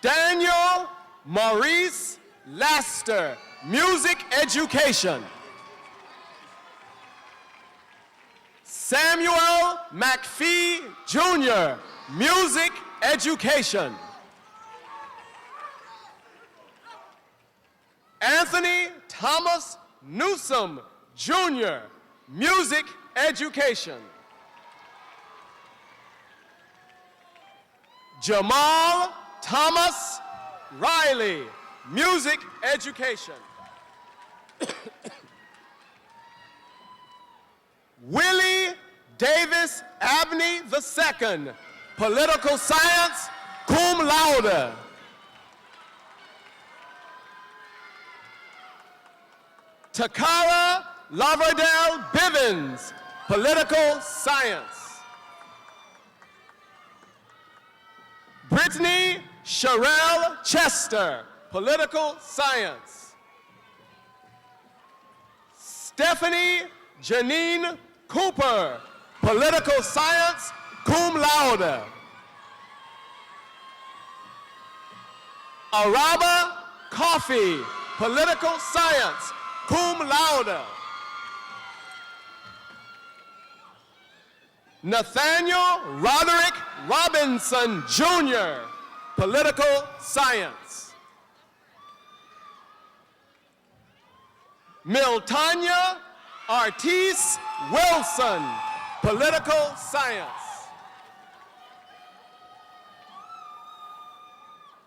Daniel Maurice Laster, Music Education. Samuel McPhee Jr., Music Education. Anthony Thomas Newsom Jr., Music Education. Jamal Thomas Riley, Music Education. Willie Davis Abney II, Political Science, cum laude. Takara Laverdale Bivens, Political Science. Brittany Sherelle Chester, Political Science. Stephanie Janine Cooper, Political Science, cum laude. Araba Coffee, Political Science, cum laude. Nathaniel Roderick Robinson Jr., Political Science. Miltanya Artis Wilson, Political Science.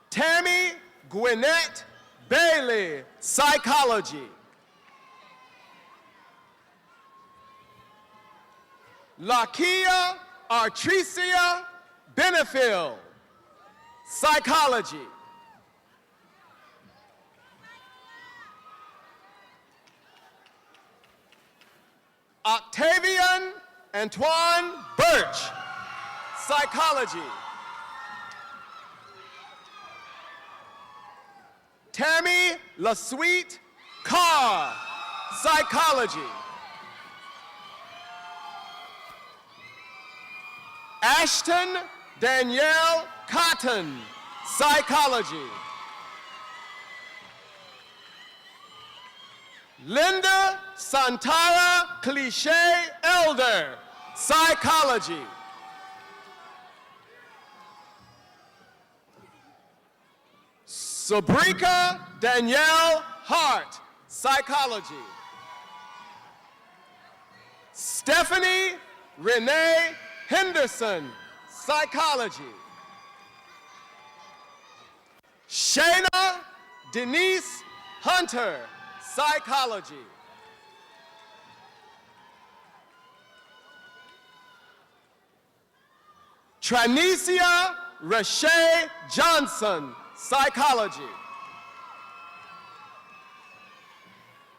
Tammy Gwinnett Bailey, Psychology. Lakia Artricia Benefiel, Psychology. Octavian Antoine Birch, Psychology. Tammy LaSuite Carr, Psychology. Ashton Danielle Cotton, Psychology. Linda Santara Cliche Elder, Psychology. Sabrika Danielle Hart, Psychology. Stephanie Renee Henderson, Psychology. Shayna Denise Hunter, Psychology. Trinicia Rashay Johnson, Psychology.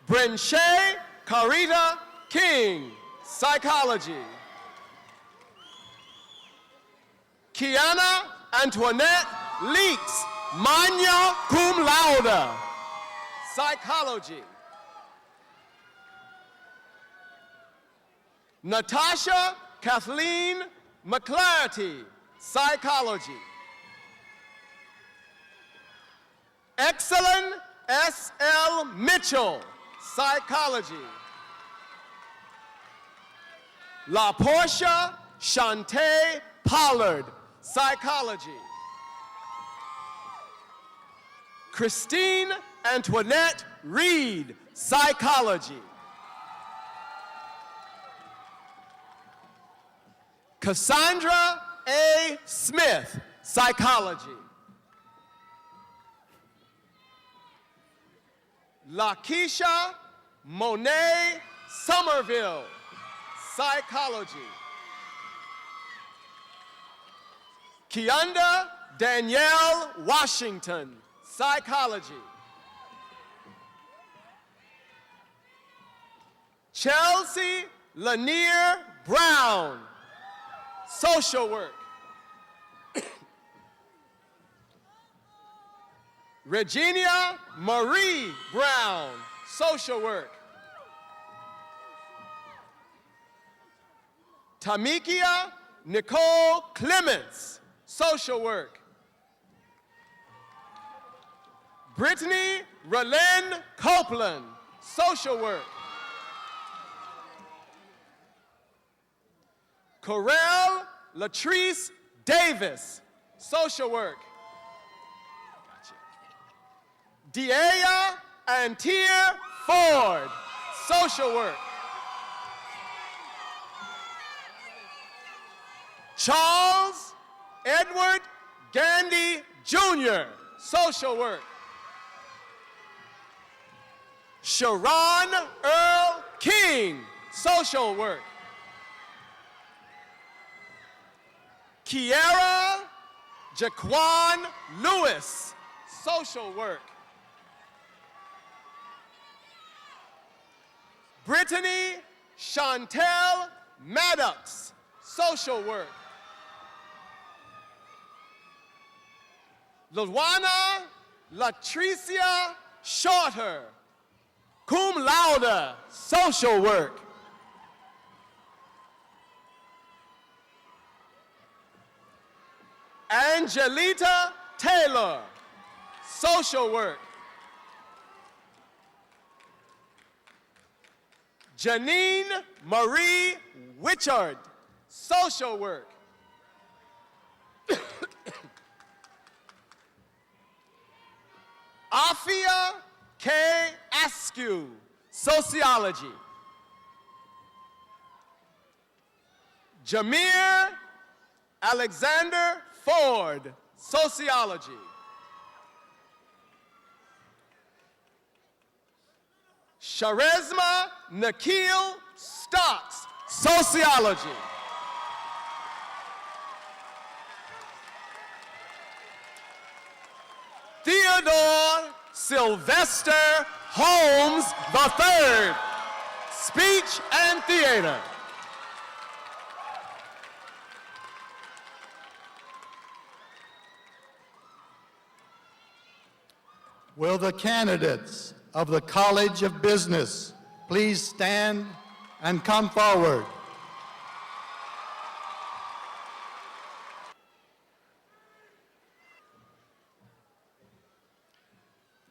Brenshay Carita King, Psychology. Kiana Antoinette Leaks, magna cum laude, psychology. Natasha Kathleen McClarty, psychology. Excellent S.L. Mitchell, psychology. La Portia Shantae Pollard, psychology. Christine Antoinette Reed, psychology. Cassandra A. Smith, psychology. Lakeisha Monet Somerville, psychology. Kianda Danielle Washington, psychology. Chelsea Lanier Brown, social work. Regina Marie Brown, social work. Tamikia Nicole Clements, social work. Brittany Ralen Copeland, social work. Corel Latrice Davis, social work. Deaya Antier Ford, social work. Charles Edward Gandy Jr., social work. Sharon Earl King, social work. Kiara Jaquan Lewis, social work. Brittany Chantel Maddox, social work. Luana Latricia Shorter, cum laude, social work. Angelita Taylor, social work. Janine Marie Wichard, social work. Afia K. Askew, sociology. Jameer Alexander Ford, sociology. Charisma Nikhil Stocks, sociology. Theodore Sylvester Holmes III, speech and theater. Will the candidates of the College of Business please stand and come forward?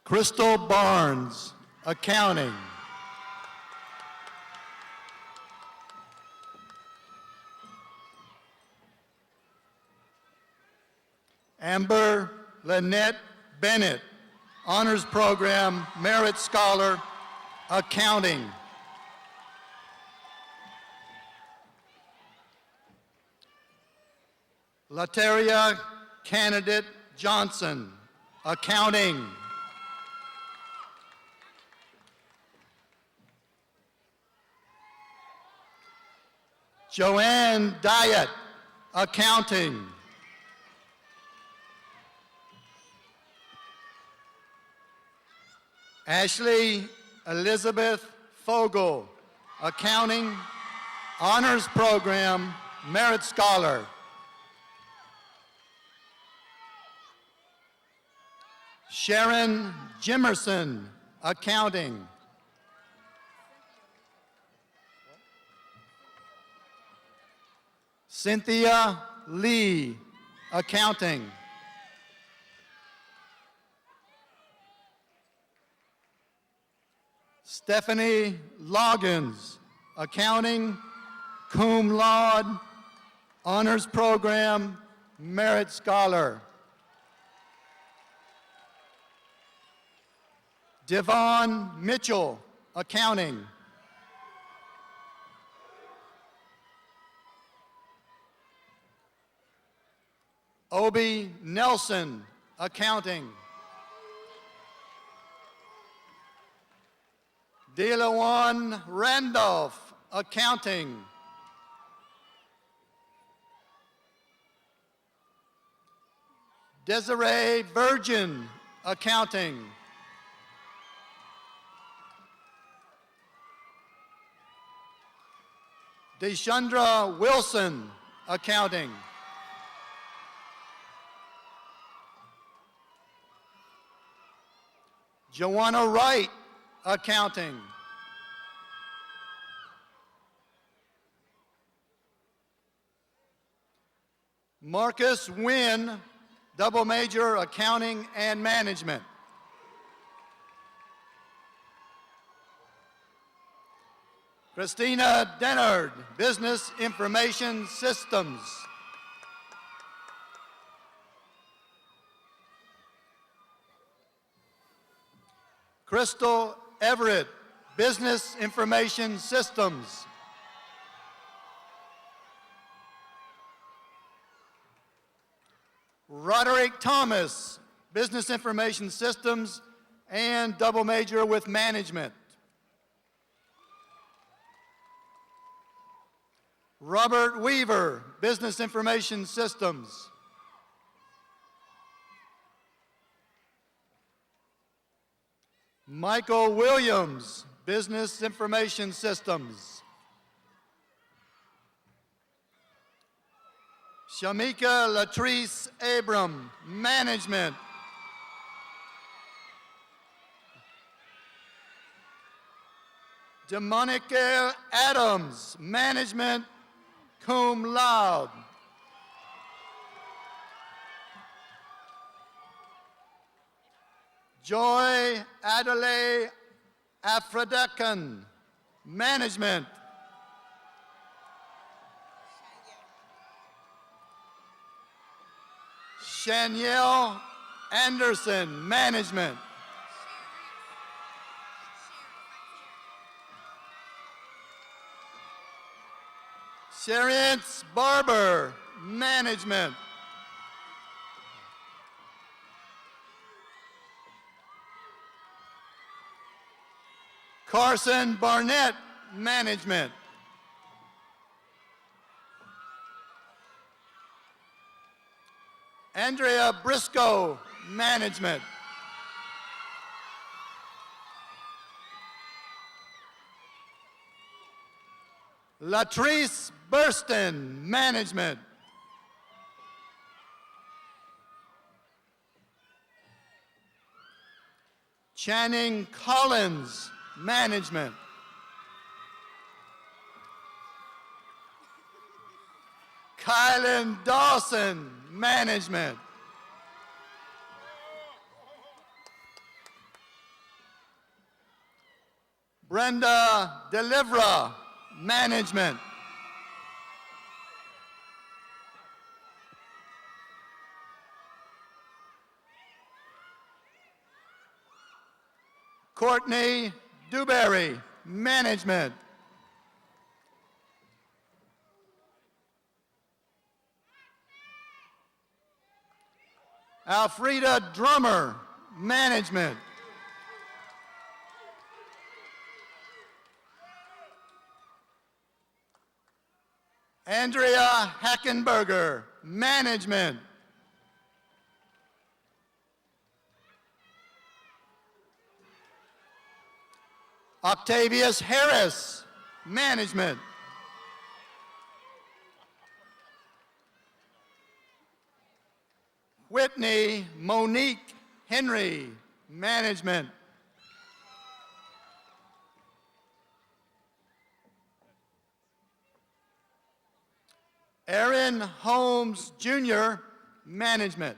Crystal Barnes, accounting. Amber Lynette Bennett, Honors Program, Merit Scholar, Accounting. Lateria Candidate Johnson, Accounting. Joanne Diet, Accounting. Ashley Elizabeth Fogel, Accounting, Honors Program, Merit Scholar. Sharon Jimerson, Accounting. Cynthia Lee, Accounting. Stephanie Loggins, Accounting, cum laude, honors program, merit scholar. Devon Mitchell, Accounting. Obi Nelson, Accounting. Delawan Randolph, Accounting. Desiree Virgin, Accounting. Deshandra Wilson, Accounting. Joanna Wright, Accounting. Marcus Wynn, double major, Accounting and Management. Christina Dennard, Business Information Systems. Crystal Everett, Business Information Systems. Roderick Thomas, Business Information Systems and double major with Management. Robert Weaver, Business Information Systems. Michael Williams, Business Information Systems. Shamika Latrice Abram, Management. Demonica Adams, Management, cum laude. Joy Adelaide Afrodecan, Management. Shanielle Anderson, Management. Shariance Barber, Management. Carson Barnett, Management. Andrea Briscoe, Management. Latrice Burston, Management. Channing Collins, Management. Kylan Dawson, Management. Brenda Delivra, Management. Courtney Dewberry, Management. Alfreda Drummer, Management. Andrea Hackenberger, Management. Octavius Harris, Management. Whitney Monique Henry, Management. Aaron Holmes, Jr., Management.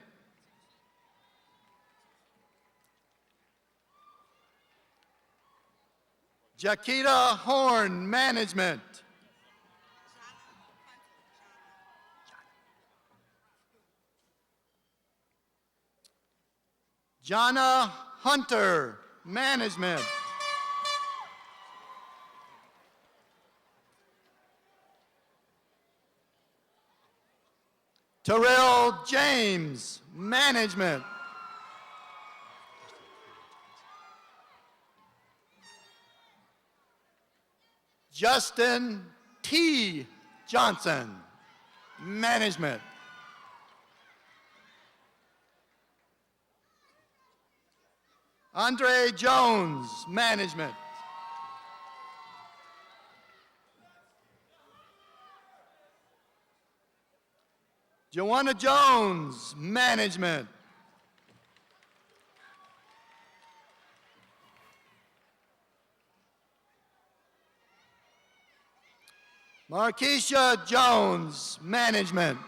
Jaquita Horn, Management. Jonna Hunter, Management. Terrell James, Management. Justin T. Johnson, Management. Andre Jones, Management. Joanna Jones, Management. Markeisha Jones, Management.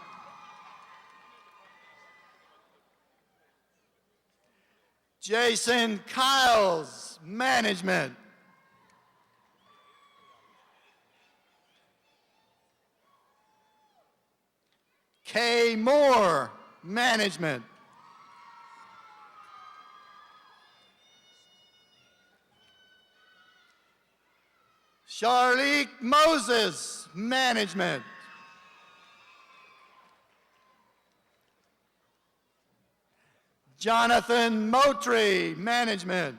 Jason Kiles, Management. Kay Moore, Management. Charlique Moses, Management. Jonathan Moultrie, Management.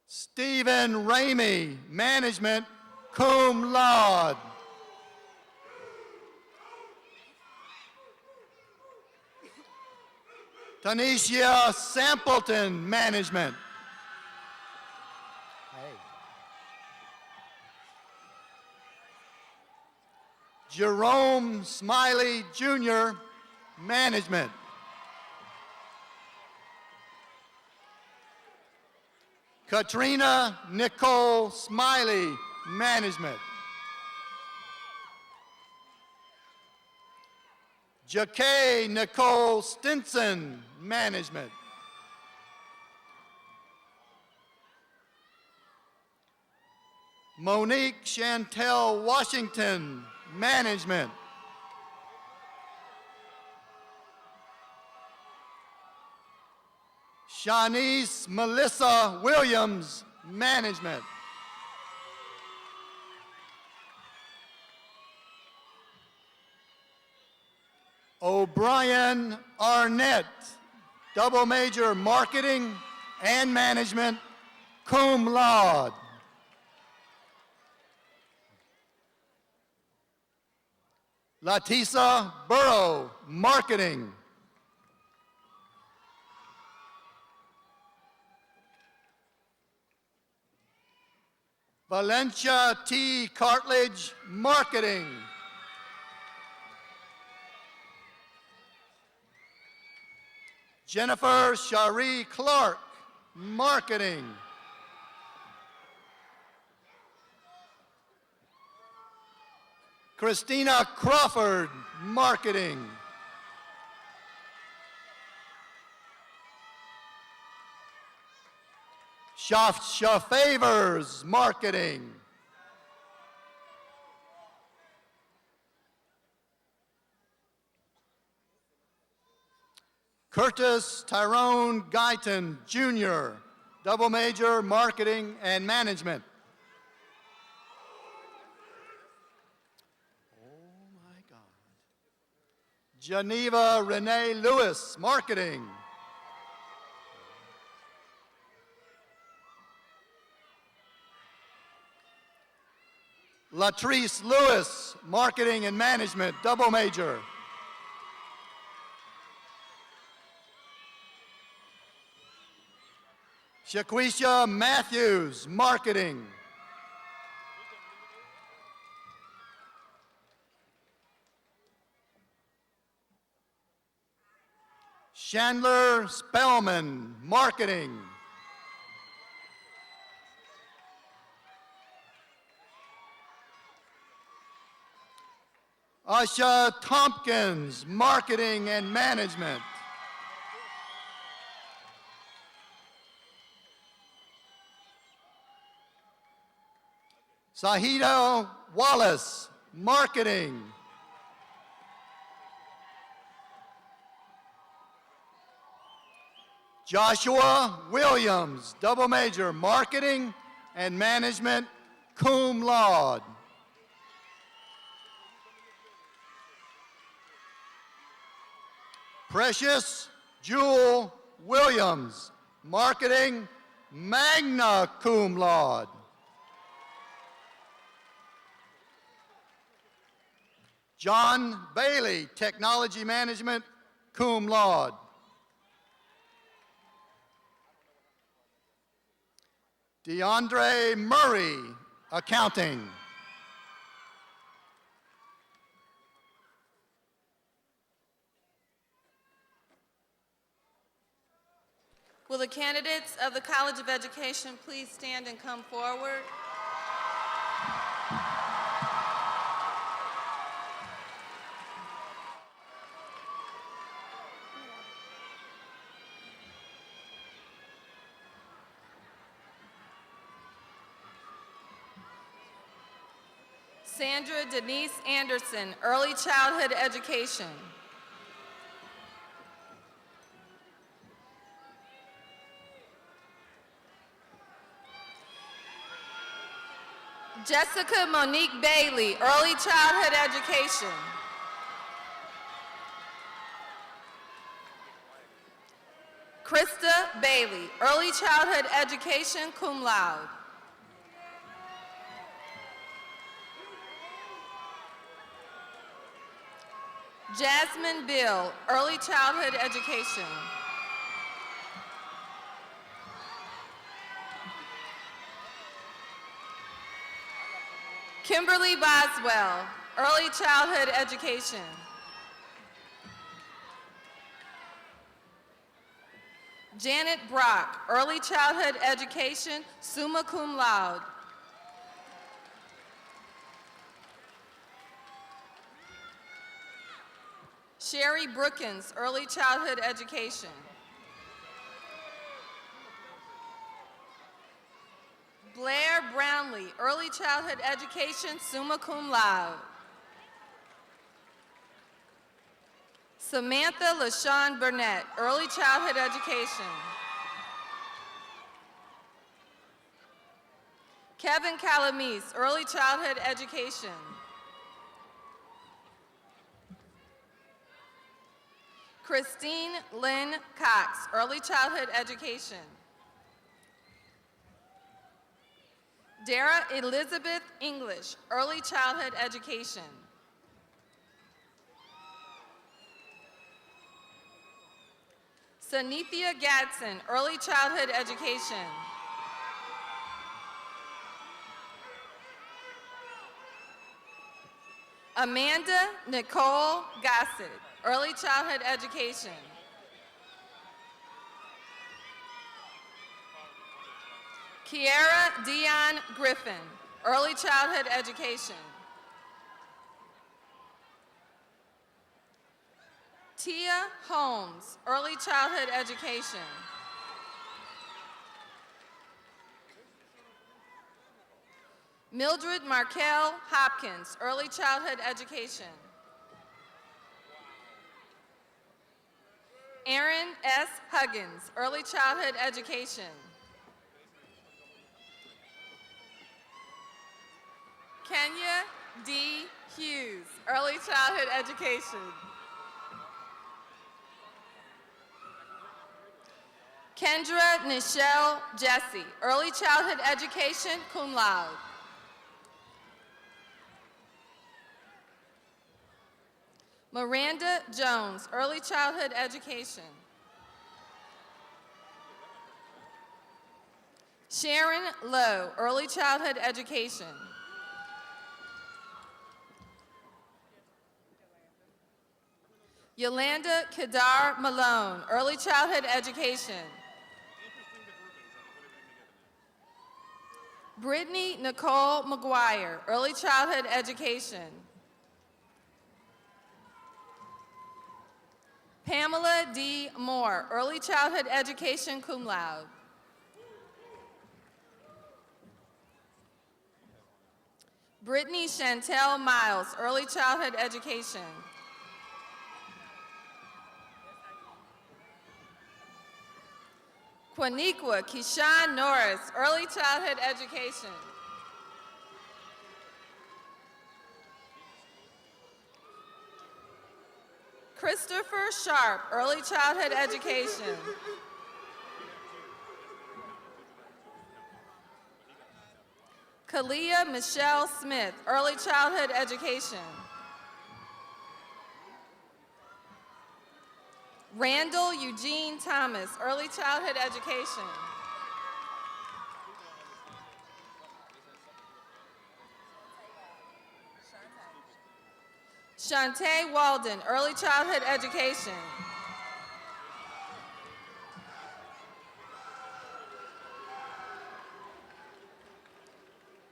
Stephen Ramey, Management, cum laude. Tanisha Sampleton, Management. Jerome Smiley, Jr., Management. Katrina Nicole Smiley, Management. Jacquet Nicole Stinson, Management. Monique Chantel Washington, Management. Shanice Melissa Williams, Management. O'Brien Arnett, double major Marketing and Management, cum laude. Latisa Burrow, Marketing. Valencia T. Cartledge, Marketing. Jennifer Cherie Clark, Marketing. Christina Crawford, Marketing. Shafsha Favors, Marketing. Curtis Tyrone Guyton, Jr., double major Marketing and Management. Oh my God. Geneva Renee Lewis, Marketing. Latrice Lewis, Marketing and Management, double major. Shaquisha Matthews, Marketing. Chandler Spellman, Marketing. Asha Tompkins, Marketing and Management. Sahida Wallace, Marketing. Joshua Williams, double major, Marketing and Management, cum laude. Precious Jewel Williams, Marketing, magna cum laude. John Bailey, Technology Management, cum laude. DeAndre Murray, Accounting. Will the candidates of the College of Education please stand and come forward? Sandra Denise Anderson, Early Childhood Education. Jessica Monique Bailey, Early Childhood Education. Krista Bailey, Early Childhood Education, cum laude. Jasmine Bill, Early Childhood Education. Kimberly Boswell, Early Childhood Education. Janet Brock, Early Childhood Education, summa cum laude. Sherry Brookins, Early Childhood Education. Blair Brownlee, Early Childhood Education, summa cum laude. Samantha LaShawn Burnett, Early Childhood Education. Kevin Calamise, Early Childhood Education. Christine Lynn Cox, Early Childhood Education. Dara Elizabeth English, Early Childhood Education. Sanithia Gadsden, Early Childhood Education. Amanda Nicole Gossett, Early Childhood Education. Kiara Dion Griffin, Early Childhood Education. Tia Holmes, Early Childhood Education. Mildred Markel Hopkins, Early Childhood Education. Aaron S. Huggins, Early Childhood Education. Kenya D. Hughes, Early Childhood Education. Kendra Nichelle Jesse, Early Childhood Education, cum laude. Miranda Jones, Early Childhood Education. Sharon Lowe, Early Childhood Education. Yolanda Kedar Malone, Early Childhood Education. Brittany Nicole McGuire, Early Childhood Education. Pamela D. Moore, Early Childhood Education, cum laude. Brittany Chantel Miles, Early Childhood Education. Quaniqua Keyshawn Norris, Early Childhood Education. Christopher Sharp, Early Childhood Education. Kalia Michelle Smith, Early Childhood Education. Randall Eugene Thomas, Early Childhood Education. Shantae Walden, Early Childhood Education.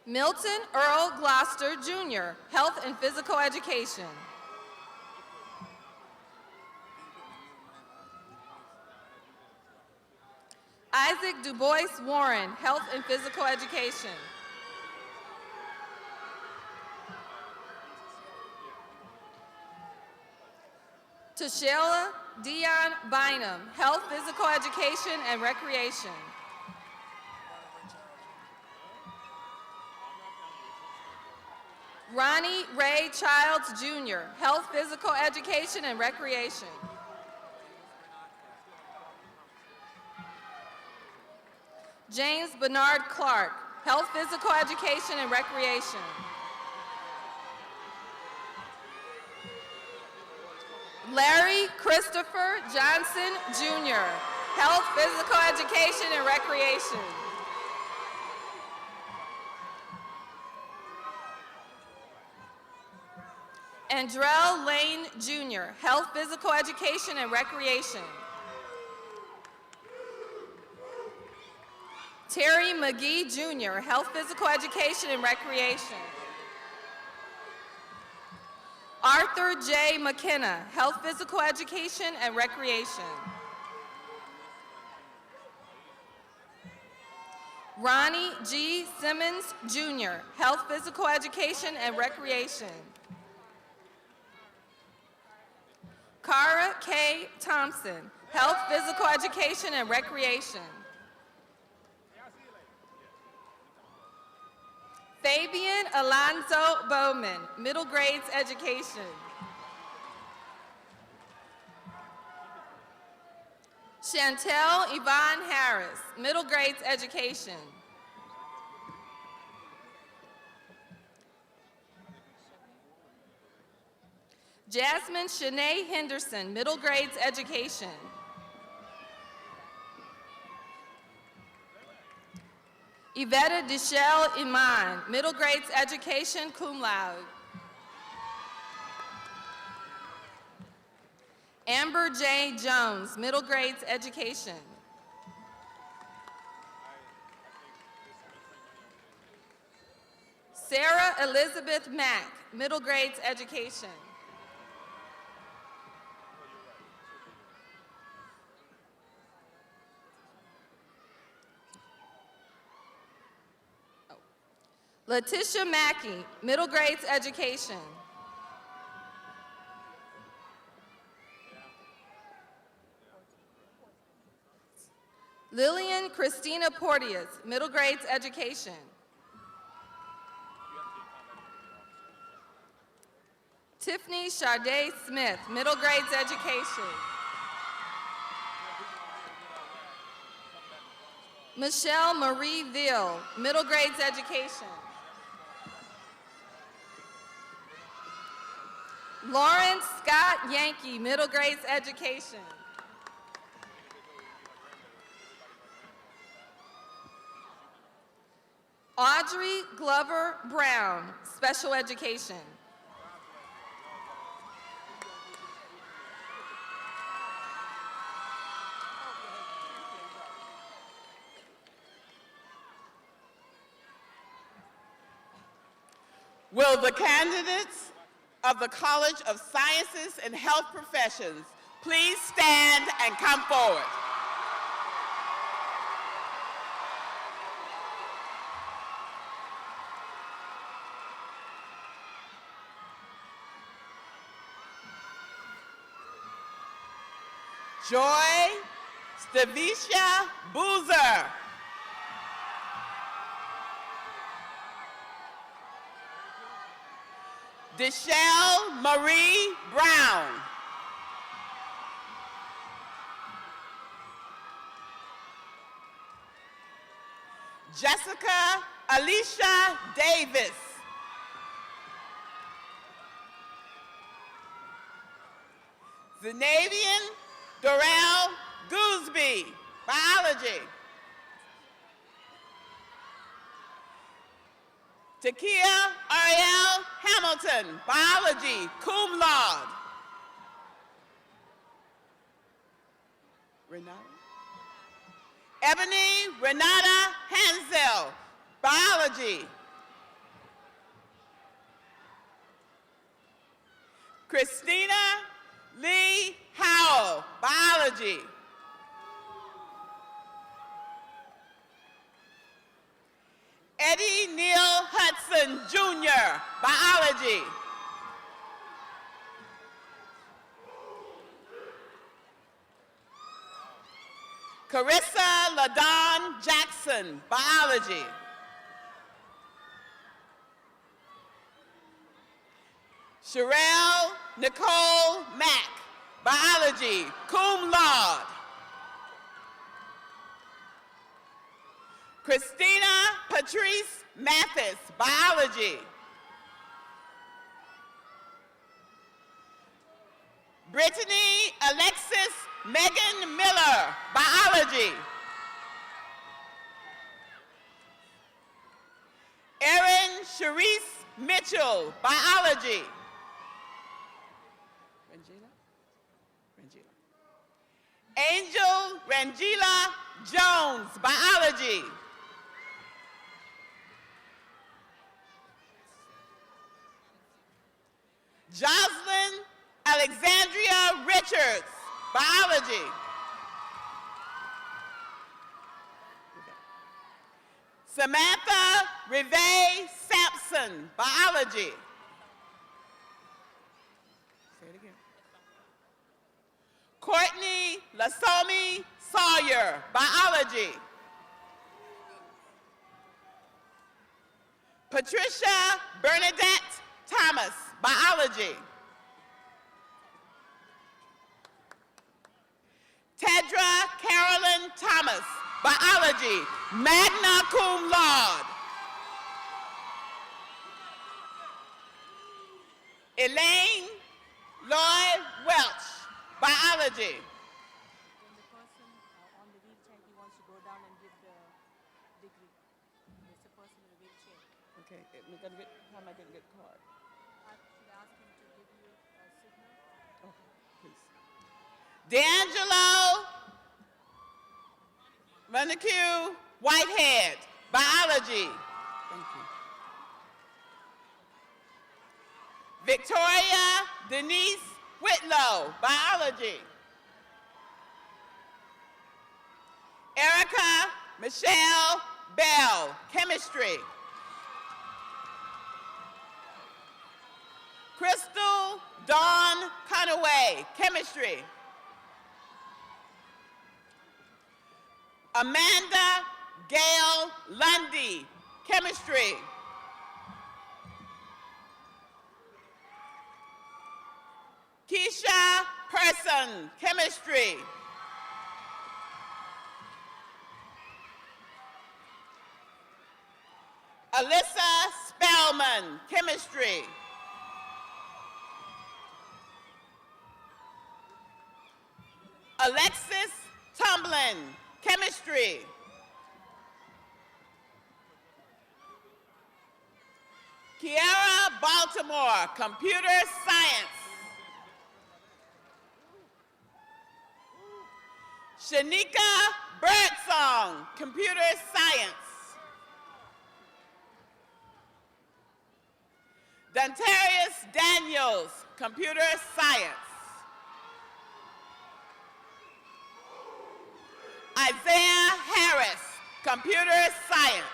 Milton Earl Gloucester, Jr., Health and Physical Education. Isaac DuBois Warren, Health and Physical Education. Tashela Dion Bynum, Health, Physical Education, and Recreation. Ronnie Ray Childs, Jr., Health, Physical Education, and Recreation. James Bernard Clark, Health, Physical Education, and Recreation. Larry Christopher Johnson, Jr., Health, Physical Education, and Recreation. Andrell Lane, Jr., Health, Physical Education, and Recreation. Terry McGee, Jr., Health, Physical Education, and Recreation. Arthur J. McKenna, Health, Physical Education, and Recreation. Ronnie G. Simmons, Jr., Health, Physical Education, and Recreation. Cara K. Thompson, Health, Physical Education, and Recreation. Fabian Alonzo Bowman, Middle Grades Education. Chantel Yvonne Harris, Middle Grades Education. Jasmine Shanae Henderson, Middle Grades Education. Yvetta Deshelle Iman, Middle Grades Education, cum laude. Amber J. Jones, Middle Grades Education. Sarah Elizabeth Mack, Middle Grades Education. Letitia Mackey, Middle Grades Education. Lillian Christina Porteous, Middle Grades Education. Tiffany Sade Smith, Middle Grades Education. Michelle Marie Ville, Middle Grades Education. Lawrence Scott Yankee, Middle Grades Education. Audrey Glover Brown, Special Education. Will the candidates of the College of Sciences and Health Professions please stand and come forward? Joy Stavisha Boozer. Deshelle Marie Brown. Jessica Alicia Davis. Zanavian Dorel Gooseby, biology. Takia Ariel Hamilton, biology, cum laude. Renata? Ebony Renata Hansel, biology. Christina Lee Howell, biology. Eddie Neal Hudson, Jr., biology. Carissa LaDon Jackson, biology. Sherelle Nicole Mack, biology, cum laude. Christina Patrice Mathis, biology. Brittany Alexis Megan Miller, biology. Erin Sharice Mitchell, biology. Angel Rangila Jones, biology. Jocelyn Alexandria Richards, biology. Samantha Reve Sampson, biology. Say it again. Courtney Lasomi Sawyer, biology. Patricia Bernadette Thomas, biology. Tedra Carolyn Thomas, biology, magna cum laude. Elaine Lloyd Welch, biology. When the person on the wheelchair, he wants to go down and give the degree. There's a person in a wheelchair. Okay, how am I going to get the card? Should I ask him to give you a signal? Okay, please. D'Angelo Montague Whitehead, biology. Thank you. Victoria Denise Whitlow, biology. Erica Michelle Bell, chemistry. Crystal Dawn Conaway, chemistry. Amanda Gail Lundy, chemistry. Keisha Person, chemistry. Alyssa Spellman, chemistry. Alexis Tumblin, chemistry. Kiara Baltimore, computer science. Shanika Birdsong, computer science. Dantarius Daniels, Computer Science. Isaiah Harris, Computer Science.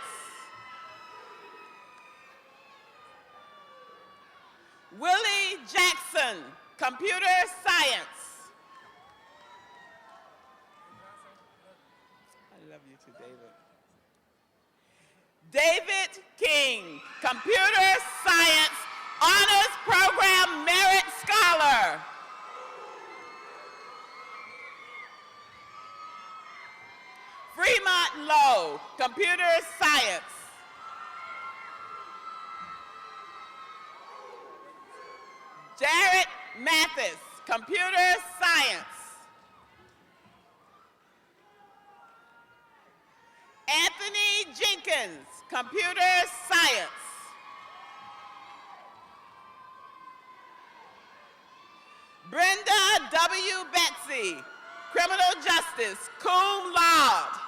Willie Jackson, Computer Science. I love you too, David. David King, Computer Science Honors Program Merit Scholar. Fremont Lowe, Computer Science. Jarrett Mathis, Computer Science. Anthony Jenkins, Computer Science. Brenda W. Betsy, Criminal Justice, cum laude.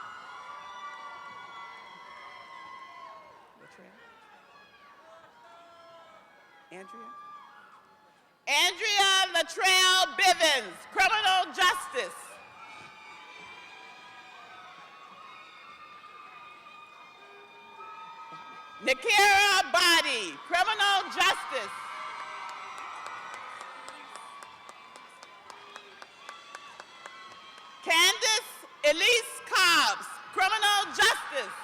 Andrea Latrell Bivens, Criminal Justice. Nikira Body, Criminal Justice. Candace Elise Cobbs, Criminal Justice.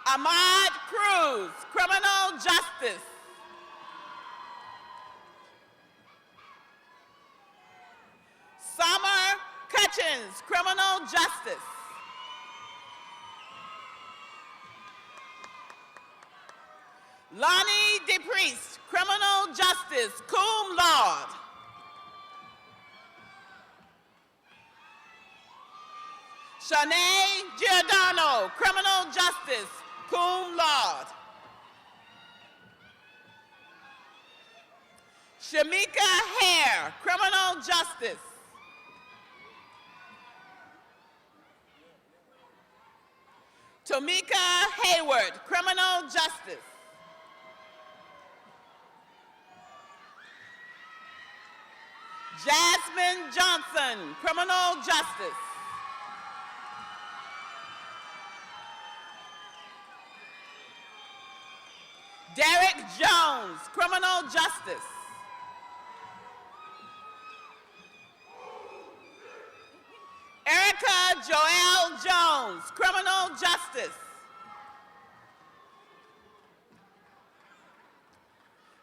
Ahmad Cruz, Criminal Justice. Summer Cutchins, Criminal Justice. Lonnie DePriest, Criminal Justice, cum laude. Shanae Giordano, Criminal Justice, cum laude. Shamika Hare, Criminal Justice. Tomika Hayward, Criminal Justice. Jasmine Johnson, Criminal Justice. Derek Jones, Criminal Justice. Erica Joelle Jones, Criminal Justice.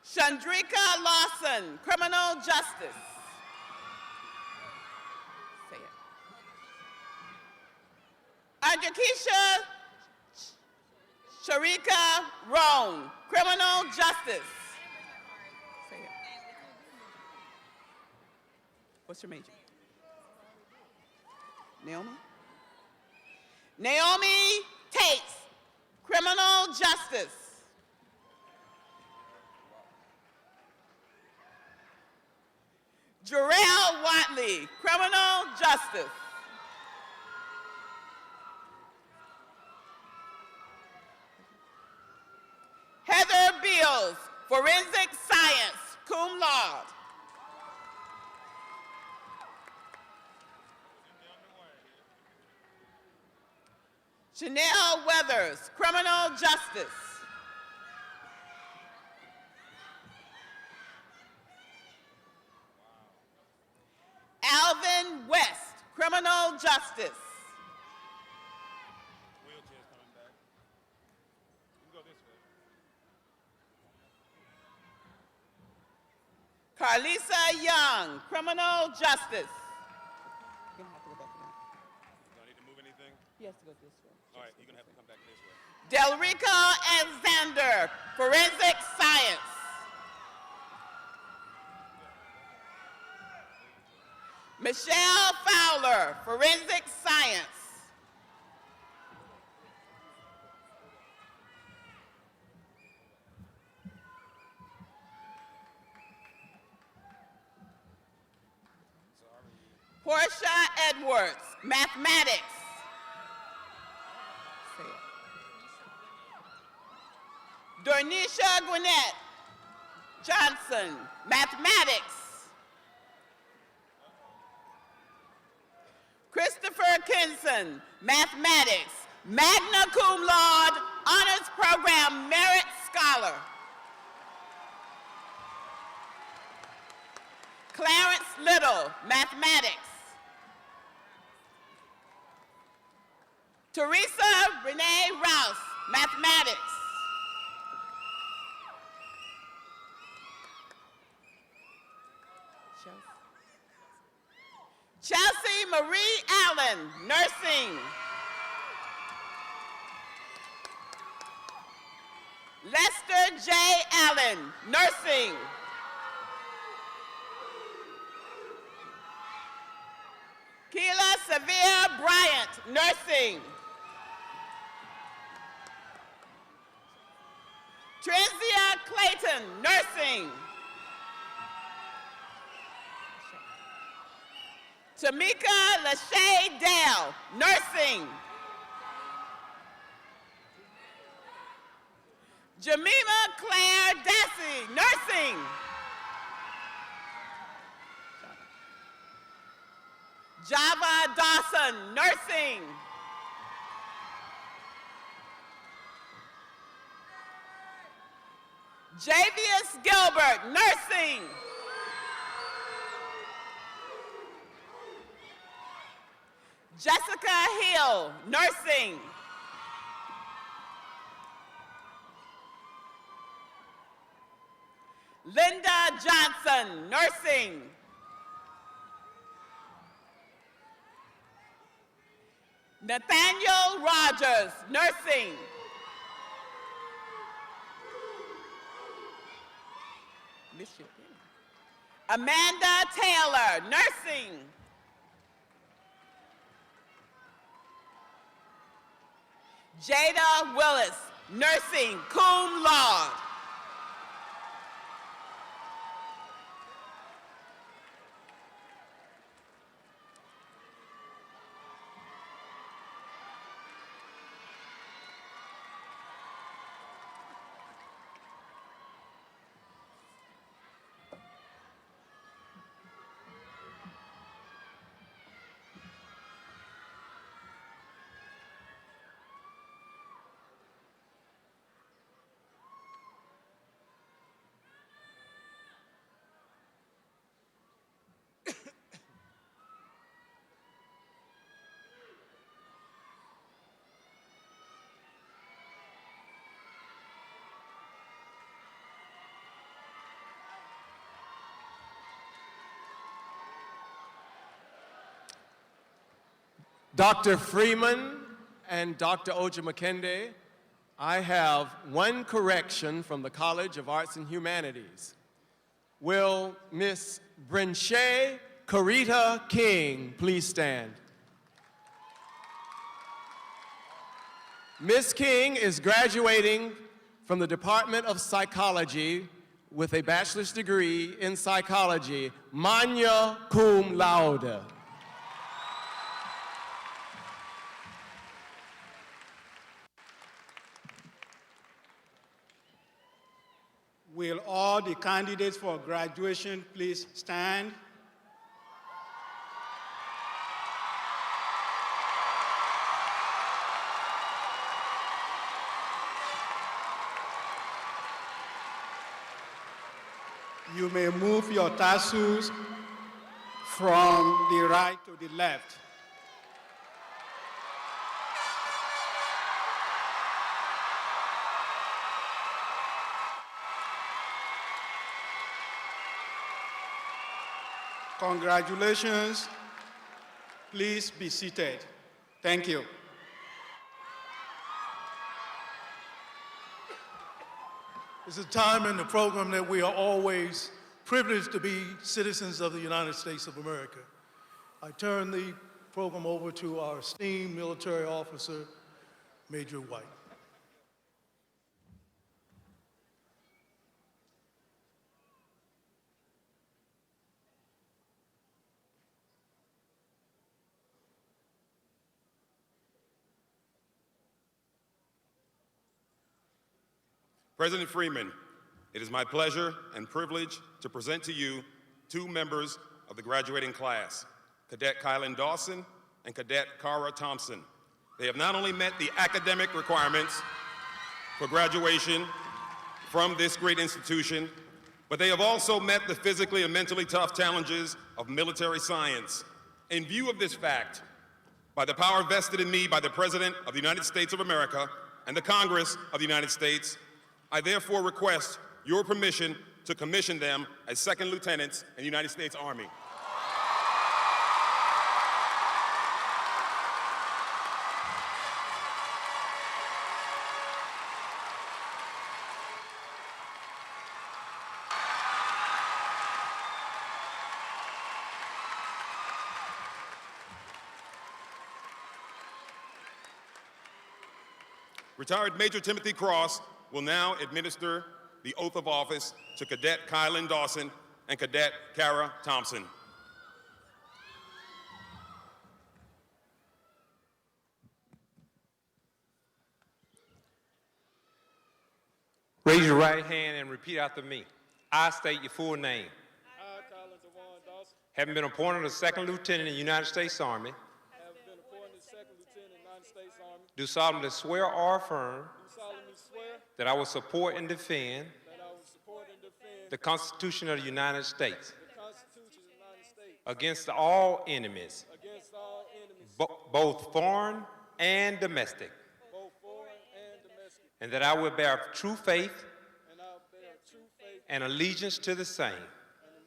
Chandrika Lawson, Criminal Justice. Say it. Andrakisha Sharika Roan, Criminal Justice. Say it. What's your major? Naomi? Naomi Tates, Criminal Justice. Jarrell Watley, Criminal Justice. Heather Beals, Forensic Science, cum laude. Chanel Weathers, Criminal Justice. Alvin West, Criminal Justice. Wheelchair's coming back. You can go this way. Carlisa Young, Criminal Justice. You're gonna have to go back again. Do I need to move anything? He has to go this way. All right, you're gonna have to come back this way. Delrico Alexander, Forensic Science. Michelle Fowler, Forensic Science. Portia Edwards, Mathematics. Kenisha Gwinnett Johnson, mathematics. Christopher Kinson, mathematics, magna cum laude, honors program merit scholar. Clarence Little, mathematics. Teresa Renee Rouse, mathematics. Chelsea Marie Allen, nursing. Lester J. Allen, nursing. Keela Severe Bryant, nursing. Trenzia Clayton, nursing. Tamika Lachey Dale, nursing. Jamima Claire Dassey, nursing. Java Dawson, nursing. Javius Gilbert, nursing. Jessica Hill, nursing. Linda Johnson, nursing. Nathaniel Rogers, nursing. Amanda Taylor, nursing. Jada Willis, nursing, cum laude. Dr. Freeman and Dr. Oja Makende, I have one correction from the College of Arts and Humanities. Will Miss Brenche Carita King please stand? Miss King is graduating from the Department of Psychology with a bachelor's degree in psychology, magna cum laude. Will all the candidates for graduation please stand? You may move your tassels from the right to the left. Congratulations. Please be seated. Thank you. It's a time in the program that we are always privileged to be citizens of the United States of America. I turn the program over to our esteemed military officer, Major White. President Freeman, it is my pleasure and privilege to present to you two members of the graduating class, Cadet Kylan Dawson and Cadet Cara Thompson. They have not only met the academic requirements for graduation from this great institution, but they have also met the physically and mentally tough challenges of military science. In view of this fact, by the power vested in me by the President of the United States of America and the Congress of the United States, I therefore request your permission to commission them as second lieutenants in the United States Army. Retired Major Timothy Cross will now administer the oath of office to Cadet Kylan Dawson and Cadet Cara Thompson. Raise your right hand and repeat after me. I state your full name. I, Kylan Dawson, Having been appointed a second lieutenant in the United States Army, have been appointed second lieutenant in the United States Army, do solemnly swear or affirm do solemnly swear that I will support and defend that I will support and defend the Constitution of the United States the Constitution of the United States against all enemies, against all enemies, both foreign and domestic, both foreign and domestic, and that I will bear true faith and I will bear true faith and allegiance to the same. and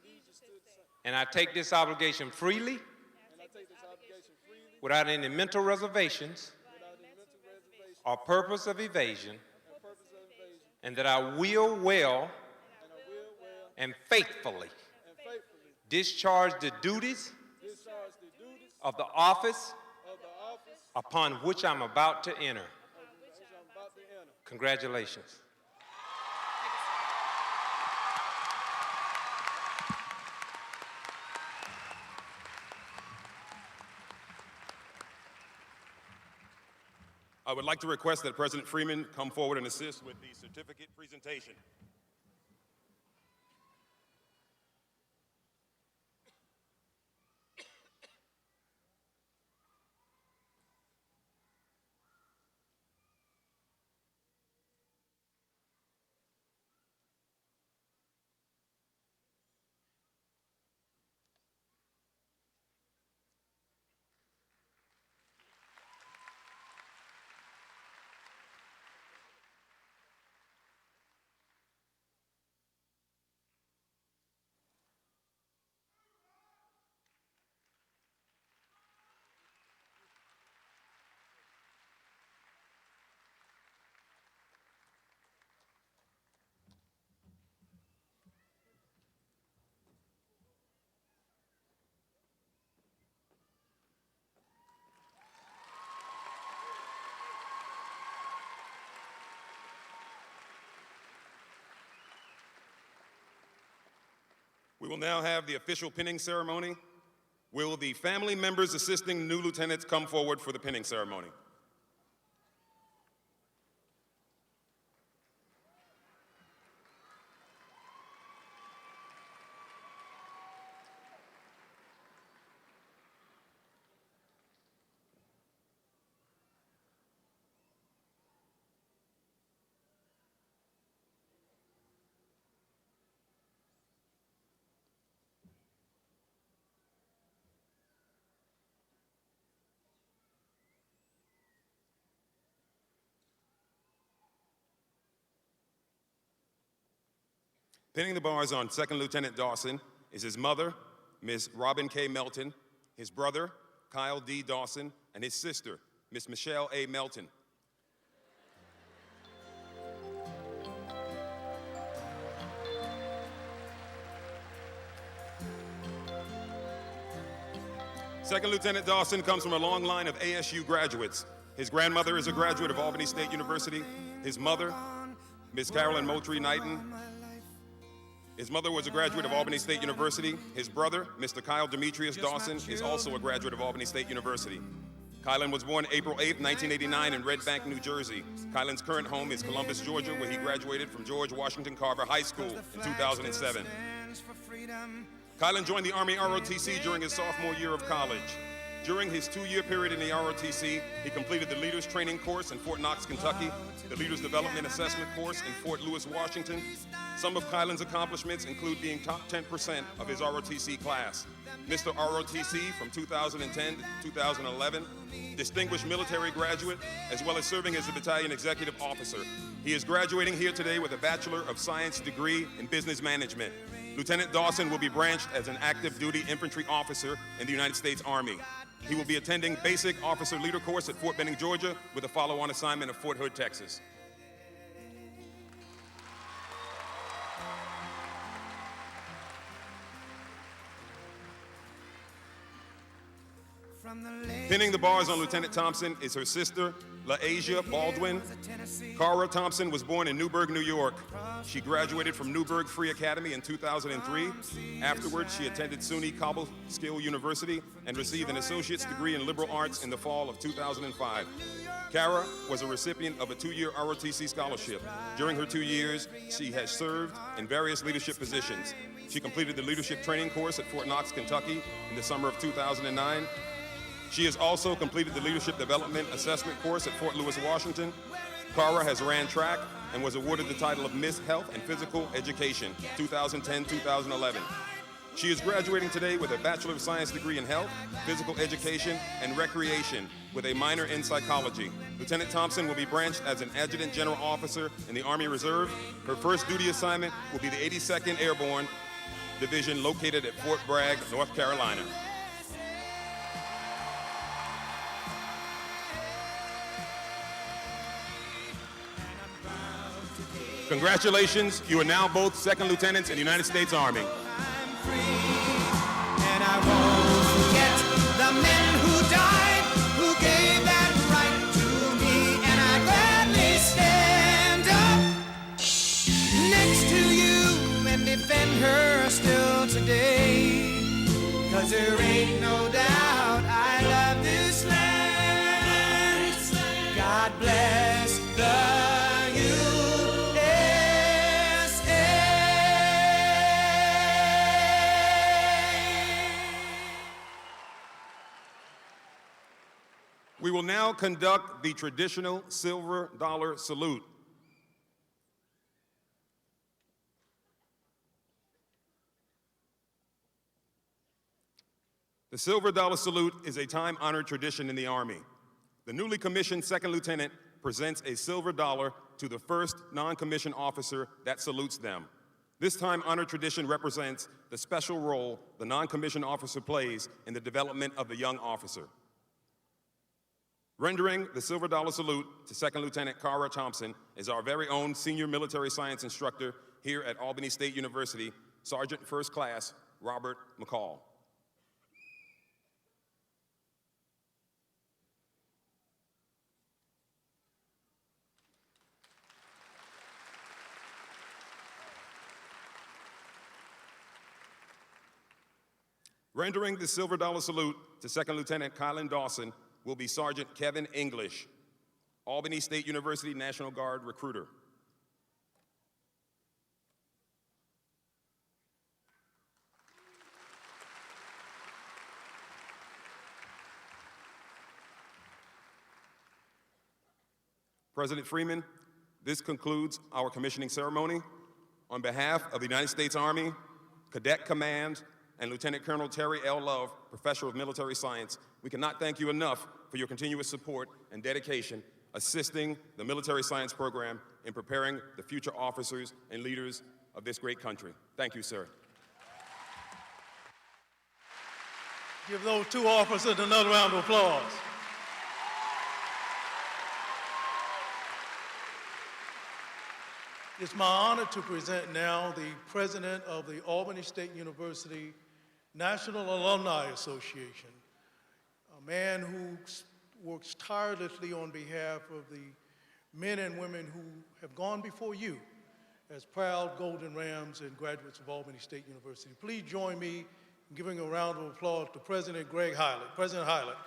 allegiance to the same. And I take this obligation freely, And I take this obligation freely, without any mental reservations without any mental reservation or purpose of evasion, and purpose of evasion, and that I will well and I will well and faithfully and faithfully discharge the duties discharge the duties of the office of the office upon which I'm about to enter. of which I'm about to enter. Congratulations. I would like to request that President Freeman come forward and assist with the certificate presentation. We will now have the official pinning ceremony. Will the family members assisting new lieutenants come forward for the pinning ceremony? Pinning the bars on Second Lieutenant Dawson is his mother, Ms. Robin K. Melton, his brother, Kyle D. Dawson, and his sister, Ms. Michelle A. Melton. Second Lieutenant Dawson comes from a long line of ASU graduates. His grandmother is a graduate of Albany State University. His mother, Ms. Carolyn Moultrie Knighton. His mother was a graduate of Albany State University. His brother, Mr. Kyle Demetrius Dawson, is also a graduate of Albany State University. Kylan was born April 8, 1989 in Red Bank, New Jersey. Kylan's current home is Columbus, Georgia, where he graduated from George Washington Carver High School in 2007. Kylan joined the Army ROTC during his sophomore year of college. During his 2-year period in the ROTC, he completed the Leaders Training Course in Fort Knox, Kentucky, the Leaders Development Assessment Course in Fort Lewis, Washington. Some of Kylan's accomplishments include being top 10% of his ROTC class, Mr. ROTC from 2010 to 2011, distinguished military graduate, as well as serving as a battalion executive officer. He is graduating here today with a Bachelor of Science degree in Business Management. Lieutenant Dawson will be branched as an active duty infantry officer in the United States Army. He will be attending Basic Officer Leader Course at Fort Benning, Georgia, with a follow-on assignment of Fort Hood, Texas. Pinning the bars on Lieutenant Thompson is her sister, LaAsia Baldwin. Cara Thompson was born in Newburgh, New York. She graduated from Newburgh Free Academy in 2003. Afterwards, she attended SUNY Cobleskill University and received an associate's degree in liberal arts in the fall of 2005. Cara was a recipient of a 2-year ROTC scholarship. During her 2 years, she has served in various leadership positions. She completed the leadership training course at Fort Knox, Kentucky in the summer of 2009. She has also completed the Leadership Development Assessment course at Fort Lewis, Washington. Cara has ran track and was awarded the title of Miss Health and Physical Education, 2010-2011. She is graduating today with a Bachelor of Science degree in Health, Physical Education, and Recreation with a minor in Psychology. Lieutenant Thompson will be branched as an Adjutant General Officer in the Army Reserve. Her first duty assignment will be the 82nd Airborne Division located at Fort Bragg, North Carolina. Congratulations, you are now both second lieutenants in the United States Army. And I won't forget the men who died, who gave that right to me, and I gladly stand up next to you and defend her still today. 'Cause there ain't no doubt I love this land. God bless the We will now conduct the traditional silver dollar salute. The silver dollar salute is a time-honored tradition in the Army. The newly commissioned second lieutenant presents a silver dollar to the first non-commissioned officer that salutes them. This time-honored tradition represents the special role the non-commissioned officer plays in the development of the young officer. Rendering the silver dollar salute to Second Lieutenant Cara Thompson is our very own senior military science instructor here at Albany State University, Sergeant First Class Robert McCall. Rendering the silver dollar salute to Second Lieutenant Kylan Dawson will be Sergeant Kevin English, Albany State University National Guard recruiter. President Freeman, this concludes our commissioning ceremony. On behalf of the United States Army, Cadet Command, and Lieutenant Colonel Terry L. Love, Professor of Military Science, we cannot thank you enough for your continuous support and dedication assisting the military science program in preparing the future officers and leaders of this great country. Thank you, sir. Give those two officers another round of applause. It's my honor to present now the president of the Albany State University National Alumni Association, a man who works tirelessly on behalf of the men and women who have gone before you as proud Golden Rams and graduates of Albany State University. Please join me in giving a round of applause to President Greg Hylett. President Hylett.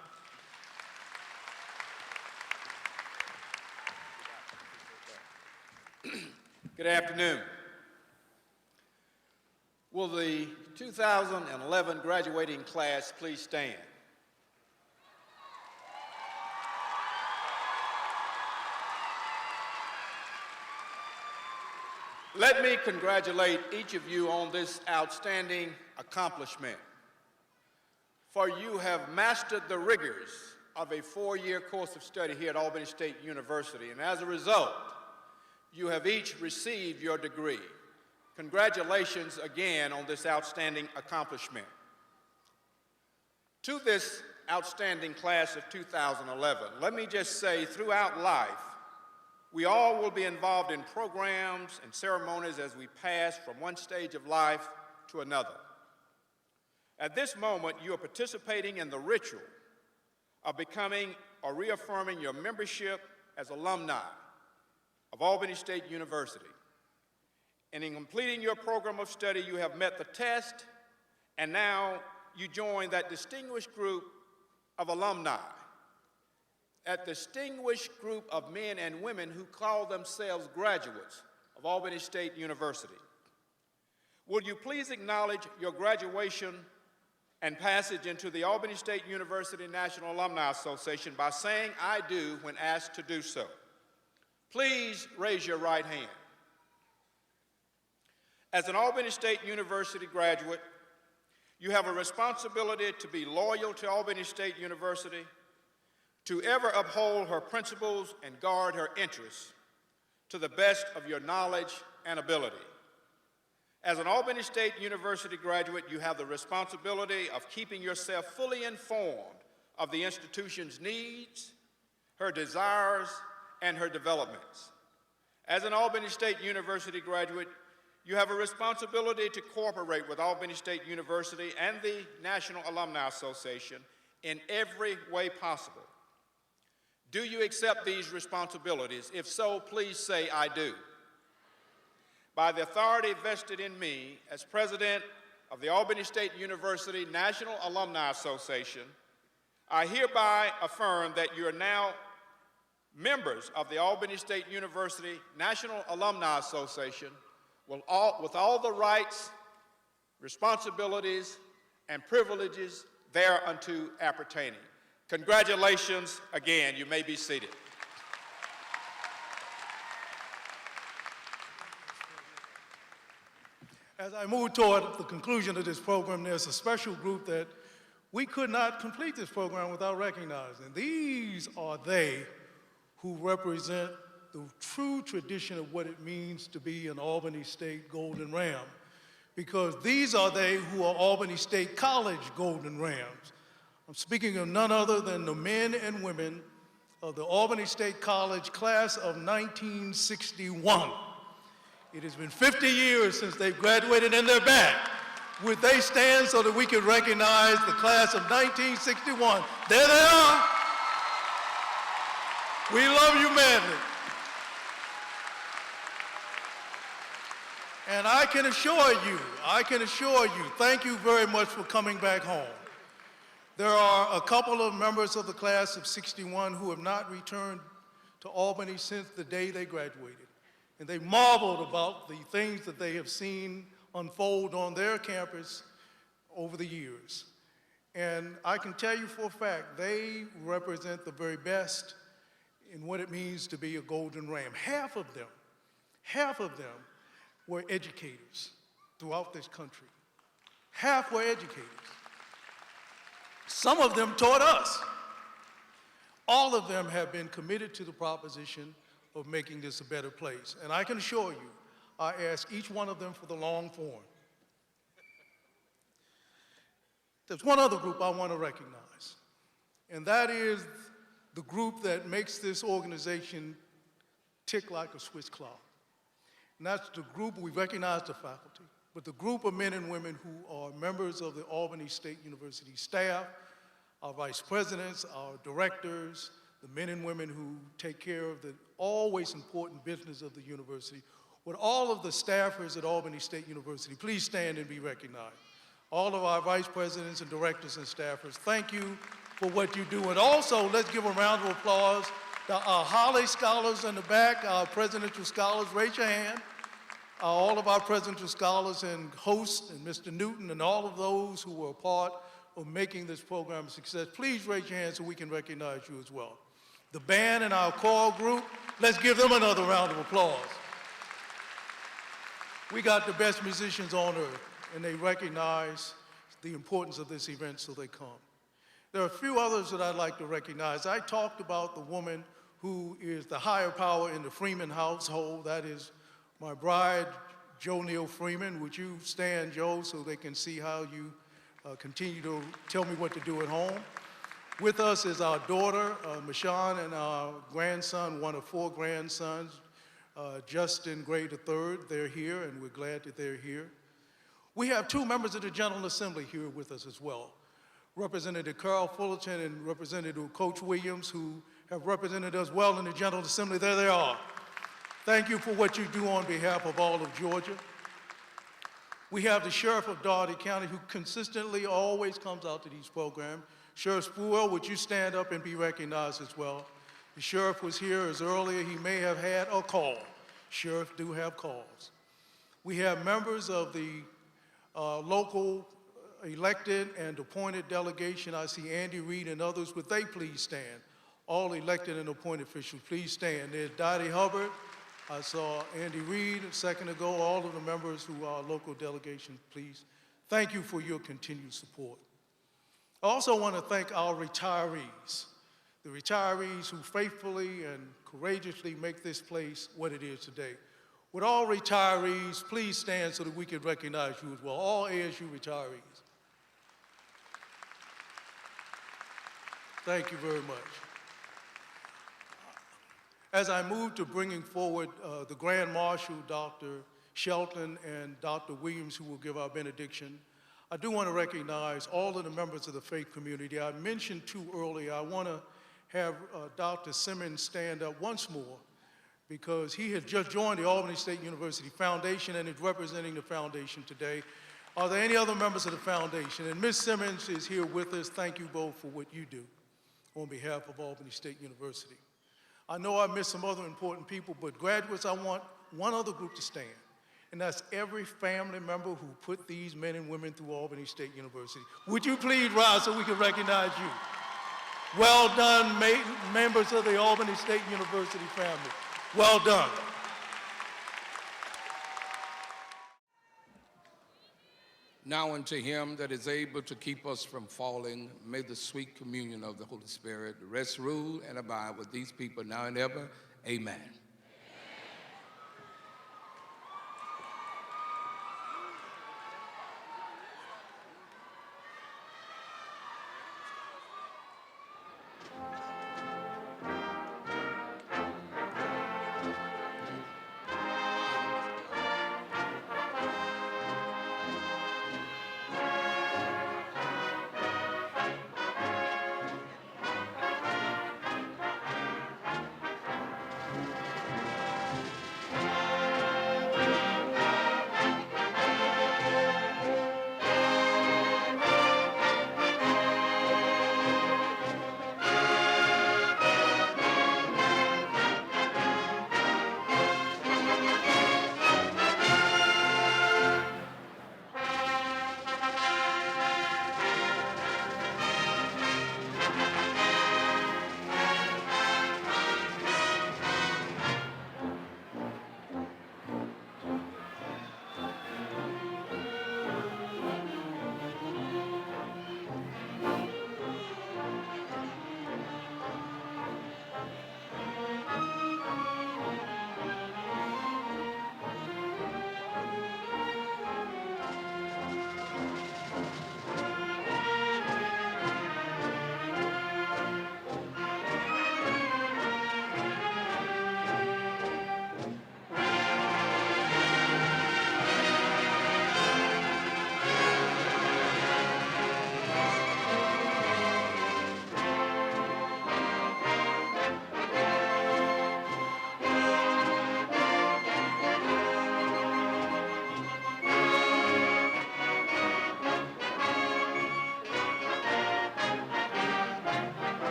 Good afternoon. Will the 2011 graduating class please stand? Let me congratulate each of you on this outstanding accomplishment, for you have mastered the rigors of a 4-year course of study here at Albany State University, and as a result, you have each received your degree. Congratulations again on this outstanding accomplishment. To this outstanding class of 2011, let me just say, throughout life, we all will be involved in programs and ceremonies as we pass from one stage of life to another. At this moment, you are participating in the ritual of becoming or reaffirming your membership as alumni of Albany State University. And in completing your program of study, you have met the test, and now you join that distinguished group of alumni, that distinguished group of men and women who call themselves graduates of Albany State University. Will you please acknowledge your graduation and passage into the Albany State University National Alumni Association by saying "I do" when asked to do so. Please raise your right hand. As an Albany State University graduate, you have a responsibility to be loyal to Albany State University, to ever uphold her principles and guard her interests to the best of your knowledge and ability. As an Albany State University graduate, you have the responsibility of keeping yourself fully informed of the institution's needs, her desires, and her developments. As an Albany State University graduate, you have a responsibility to cooperate with Albany State University and the National Alumni Association in every way possible. Do you accept these responsibilities? If so, please say "I do." By the authority vested in me as president of the Albany State University National Alumni Association, I hereby affirm that you are now members of the Albany State University National Alumni Association with all the rights, responsibilities, and privileges thereunto appertaining. Congratulations again. You may be seated. As I move toward the conclusion of this program, there's a special group that we could not complete this program without recognizing. These are they who represent the true tradition of what it means to be an Albany State Golden Ram, because these are they who are Albany State College Golden Rams. I'm speaking of none other than the men and women of the Albany State College class of 1961. It has been 50 years since they've graduated, and they're back. Would they stand so that we can recognize the class of 1961? There they are. We love you madly. And I can assure you, thank you very much for coming back home. There are a couple of members of the class of 61 who have not returned to Albany since the day they graduated. And they marveled about the things that they have seen unfold on their campus over the years. And I can tell you for a fact, they represent the very best in what it means to be a Golden Ram. Half of them were educators throughout this country. Half were educators. Some of them taught us. All of them have been committed to the proposition of making this a better place. And I can assure you, I ask each one of them for the long form. There's one other group I want to recognize, and that is the group that makes this organization tick like a Swiss clock. And that's the group, we recognize the faculty, but the group of men and women who are members of the Albany State University staff, our vice presidents, our directors, the men and women who take care of the always important business of the university. With all of the staffers at Albany State University, please stand and be recognized. All of our vice presidents and directors and staffers, thank you for what you do. And also, let's give a round of applause to our Holly Scholars in the back, our presidential scholars. Raise your hand. all of our presidential scholars and hosts, and Mr. Newton, and all of those who were a part of making this program a success. Please raise your hand so we can recognize you as well. The band and our choral group, let's give them another round of applause. We got the best musicians on earth, and they recognize the importance of this event, so they come. There are a few others that I'd like to recognize. I talked about the woman who is the higher power in the Freeman household. That is my bride, Jo Neal Freeman. Would you stand, Joe, so they can see how you continue to tell me what to do at home? With us is our daughter, Michonne, and our grandson, one of 4 grandsons, Justin Gray III. They're here, and we're glad that they're here. We have 2 members of the General Assembly here with us as well. Representative Carl Fullerton and Representative Coach Williams, who have represented us well in the General Assembly. There they are. Thank you for what you do on behalf of all of Georgia. We have the Sheriff of Dougherty County, who consistently always comes out to these programs. Sheriff Spruill, would you stand up and be recognized as well? The sheriff was here as earlier. He may have had a call. Sheriffs do have calls. We have members of the local elected and appointed delegation. I see Andy Reid and others. Would they please stand? All elected and appointed officials, please stand. There's Dottie Hubbard. I saw Andy Reid a second ago. All of the members who are local delegation, please. Thank you for your continued support. I also want to thank our retirees, the retirees who faithfully and courageously make this place what it is today. Would all retirees please stand so that we can recognize you as well, all ASU retirees. Thank you very much. As I move to bringing forward the Grand Marshal, Dr. Shelton, and Dr. Williams, who will give our benediction, I do want to recognize all of the members of the faith community. I mentioned 2 earlier. I want to have Dr. Simmons stand up once more because he has just joined the Albany State University Foundation and is representing the foundation today. Are there any other members of the foundation? And Ms. Simmons is here with us. Thank you both for what you do on behalf of Albany State University. I know I missed some other important people, but graduates, I want one other group to stand. And that's every family member who put these men and women through Albany State University. Would you please rise so we can recognize you? Well done, members of the Albany State University family. Well done. Now unto him that is able to keep us from falling, may the sweet communion of the Holy Spirit rest, rule, and abide with these people now and ever. Amen.